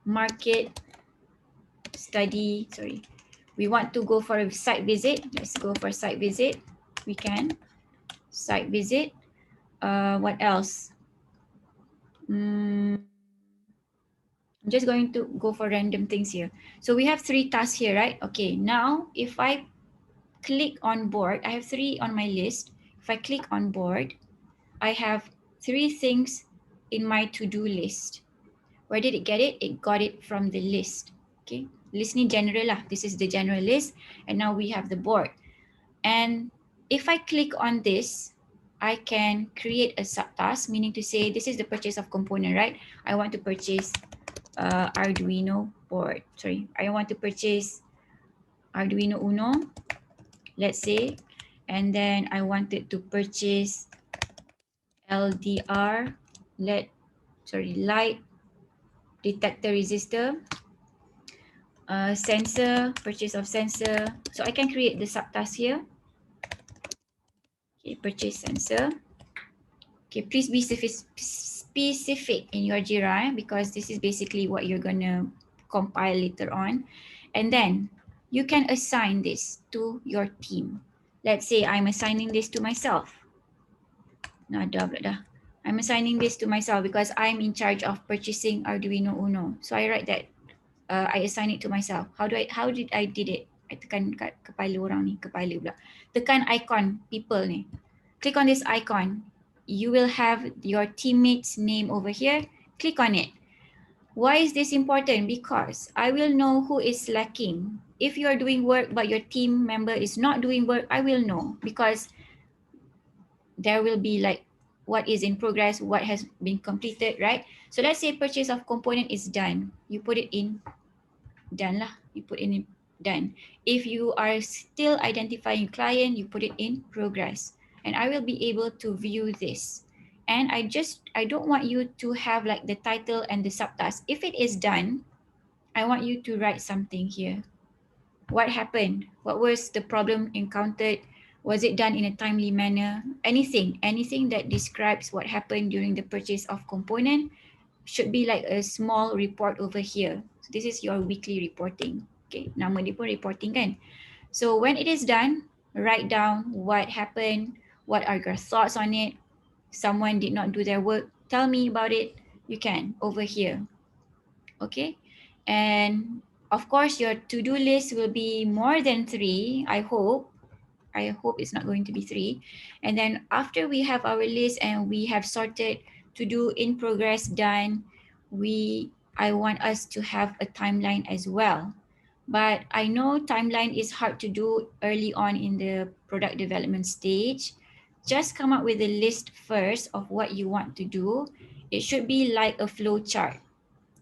market study, sorry. We want to go for a site visit. Let's go for a site visit. We can. Site visit. What else? I'm just going to go for random things here. So we have 3 tasks here, right? Okay, now if I click on board, I have 3 on my list. If I click on board, I have 3 things in my to-do list. Where did it get it? It got it from the list. Okay, list ni general lah. This is the general list. And now we have the board. And if I click on this, I can create a subtask, meaning to say this is the purchase of component, right? I want to purchase Arduino board. Sorry, I want to purchase Arduino Uno, let's say, and then I wanted to purchase LDR, light detector resistor, sensor, purchase of sensor. So I can create the subtask here. Okay, purchase sensor. Okay, please be specific in your Jira because this is basically what you're gonna compile later on. And then you can assign this to your team. Let's say I'm assigning this to myself. I'm assigning this to myself because I'm in charge of purchasing Arduino Uno. So I write that I assign it to myself. How did I did it? I tekan kat kepala orang ni, kepala pula. Tekan icon people ni. Click on this icon. You will have your teammate's name over here. Click on it. Why is this important? Because I will know who is slacking. If you are doing work but your team member is not doing work, I will know because there will be like what is in progress, what has been completed, right? So let's say purchase of component is done. You put it in done lah. You put in done. If you are still identifying client, you put it in progress. And I will be able to view this. And I don't want you to have like the title and the subtask. If it is done, I want you to write something here. What happened? What was the problem encountered? Was it done in a timely manner? Anything that describes what happened during the purchase of component should be like a small report over here. So this is your weekly reporting. Okay, nama dia pun reporting kan. So when it is done, write down what happened, what are your thoughts on it. Someone did not do their work, tell me about it. You can over here. Okay, and of course your to-do list will be more than 3. I hope it's not going to be 3. And then after we have our list and we have sorted to do in progress done, I want us to have a timeline as well. But I know timeline is hard to do early on in the product development stage. Just come up with a list first of what you want to do. It should be like a flow chart.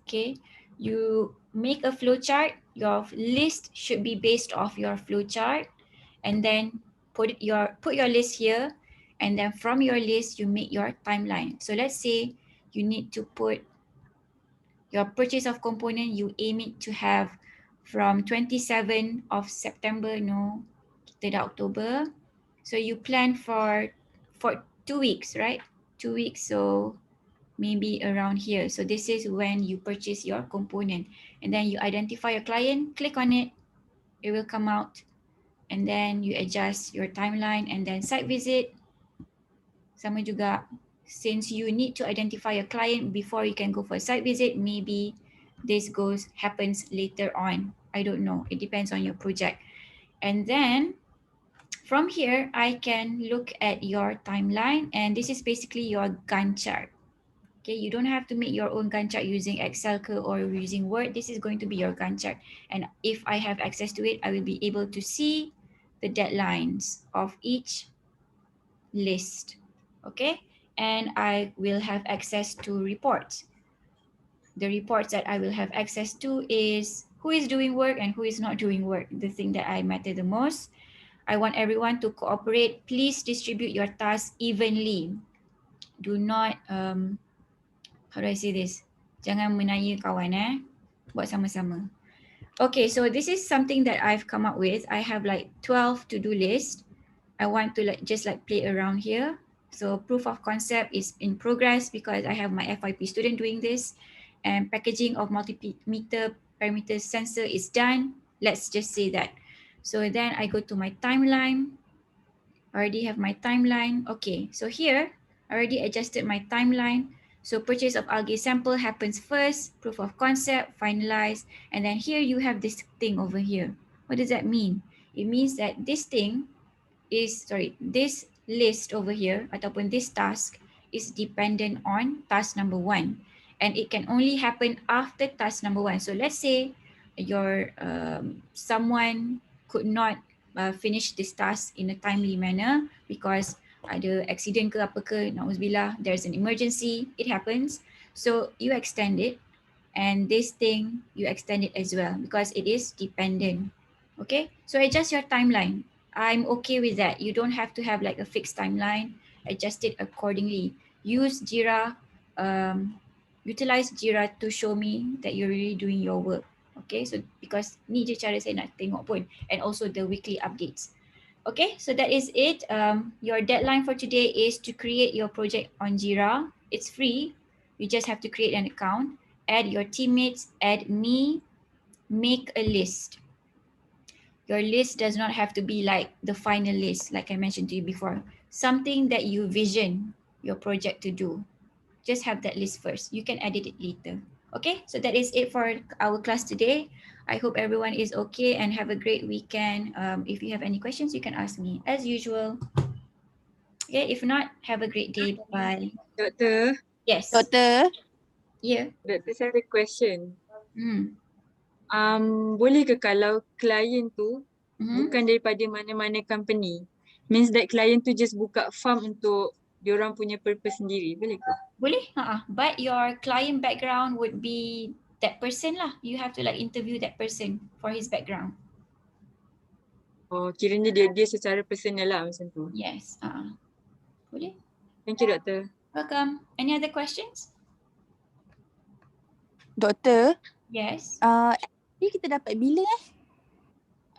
Okay, you make a flow chart. Your list should be based off your flow chart, and then put your list here, and then from your list you make your timeline. So let's say you need to put your purchase of component, you aim it to have from 27 of September, no, kita dah October. So you plan for 2 weeks, right? 2 weeks, so maybe around here. So this is when you purchase your component, and then you identify your client, click on it, it will come out, and then you adjust your timeline, and then site visit. Sama juga, since you need to identify a client before you can go for a site visit, maybe this happens later on. I don't know. It depends on your project. And then from here, I can look at your timeline, and this is basically your Gantt chart. Okay, you don't have to make your own Gantt chart using Excel or using Word. This is going to be your Gantt chart. And if I have access to it, I will be able to see the deadlines of each list. Okay, and I will have access to reports. The reports that I will have access to is who is doing work and who is not doing work, the thing that I matter the most. I want everyone to cooperate. Please distribute your tasks evenly. Do not, how do I say this? Jangan menanya kawan buat sama-sama. Okay, so this is something that I've come up with. I have like 12 to-do lists. I want to just play around here. So proof of concept is in progress because I have my FYP student doing this, and packaging of multimeter parameter sensor is done. Let's just say that. So then I go to my timeline. I already have my timeline. Okay, so here I already adjusted my timeline. So purchase of algae sample happens first, proof of concept, finalize, and then here you have this thing over here. What does that mean? It means that this list over here ataupun this task is dependent on task number 1, and it can only happen after task number 1. So let's say your someone could not finish this task in a timely manner because ada accident ke apa ke, na'udzubillah, there's an emergency, it happens. So you extend it, and this thing you extend it as well because it is dependent. Okay, so adjust your timeline. I'm okay with that. You don't have to have like a fixed timeline. Adjust it accordingly. Use Jira, utilize Jira to show me that you're really doing your work. Okay, so because ni je cara saya nak tengok pun, and also the weekly updates. Okay, so that is it. Your deadline for today is to create your project on Jira. It's free. You just have to create an account, add your teammates, add me, make a list. Your list does not have to be like the final list, like I mentioned to you before. Something that you vision your project to do. Just have that list first. You can edit it later. Okay, so that is it for our class today. I hope everyone is okay and have a great weekend. If you have any questions, you can ask me as usual. Okay, if not, have a great day. Bye.
Doktor.
Yes.
Doktor.
Yeah.
Doktor, saya ada question.
Hmm.
Boleh ke kalau klien tu bukan daripada mana-mana company? Means that klien tu just buka farm untuk diorang punya purpose sendiri. Boleh ke?
Boleh. But your client background would be that person lah. You have to like interview that person for his background.
Oh, kiranya dia secara personal lah macam tu.
Yes. Boleh.
Thank you, Doktor.
Welcome. Any other questions?
Doktor,
Yes.
kita dapat bila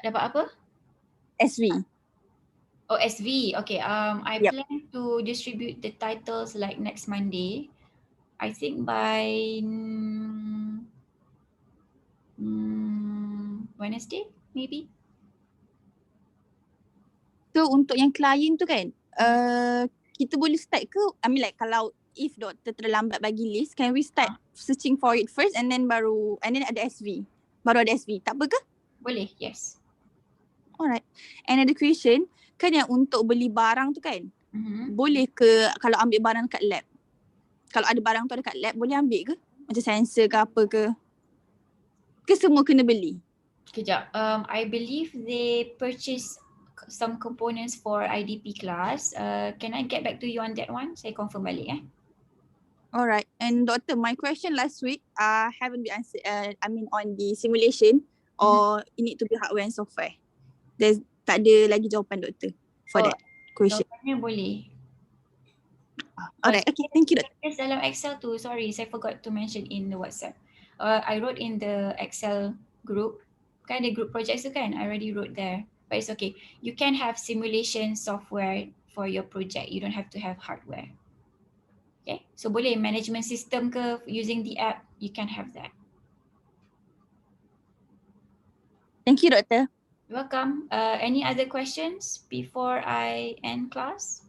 Dapat apa?
SV?
Oh, SV. Okay. I
Yep.
plan to distribute the titles like next Monday. I think by Wednesday, maybe.
So untuk yang klien tu kan, kita boleh start ke? I mean like kalau if doktor terlambat bagi list, can we start searching for it first and then ada SV? Baru ada SV. Tak apa ke?
Boleh, yes.
Alright. Another question, kan yang untuk beli barang tu kan, boleh ke kalau ambil barang kat lab? Kalau ada barang tu ada kat lab, boleh ambil ke? Macam sensor ke apa ke? Ke semua kena beli?
Kejap. I believe they purchase some components for IDP class. Can I get back to you on that one? Saya confirm balik.
Alright. And Doctor, my question last week haven't been answered. I mean on the simulation or it need to be hardware and software. There's tak ada lagi jawapan Doktor for that question.
Jawapannya boleh.
Alright. Okay. Thank you, Doctor.
Yes, dalam Excel tu. Sorry, saya forgot to mention in the WhatsApp. I wrote in the Excel group. Kan ada group projects tu kan? I already wrote there. But it's okay. You can have simulation software for your project. You don't have to have hardware. Okay. So boleh management system ke using the app, you can have that.
Thank you, Doctor.
You're welcome. Any other questions before I end class?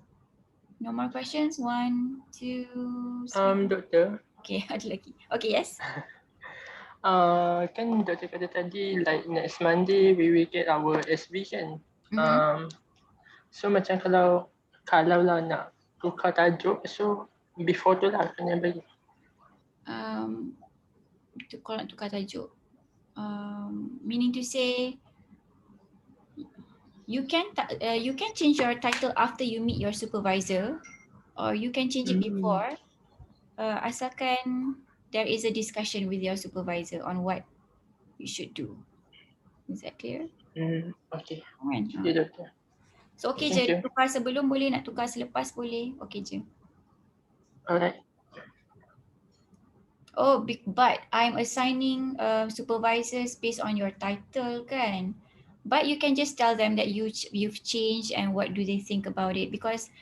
No more questions? 1, 2, 3.
Doktor.
Okay, ada lagi. Okay, yes.
Kan Doktor kata tadi like next Monday we will get our SB kan. So macam kalau lah nak tukar tajuk, so before tu lah kena bagi.
Kalau nak tukar tajuk. Meaning to say you can change your title after you meet your supervisor, or you can change it before. Asalkan there is a discussion with your supervisor on what you should do. Is that clear?
Okay.
Okay,
Doktor.
So okay
Thank
je,
you.
tukar sebelum boleh, nak tukar selepas boleh, okay je.
Alright.
Oh, but I'm assigning supervisors based on your title kan. But you can just tell them that you've changed and what do they think about it, because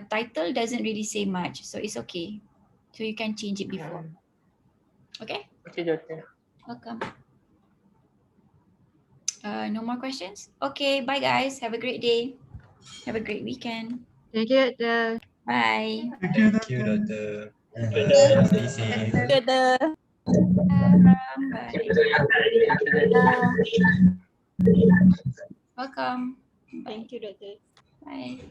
title doesn't really say much, so it's okay. So you can change it before. Okay?
Okay, Doktor.
Welcome. No more questions? Okay, bye guys. Have a great day. Have a great weekend.
Thank you, Doctor.
Bye.
Thank you, Doctor. Stay safe.
Doctor.
Bye. Welcome.
Thank you, Doctor.
Bye.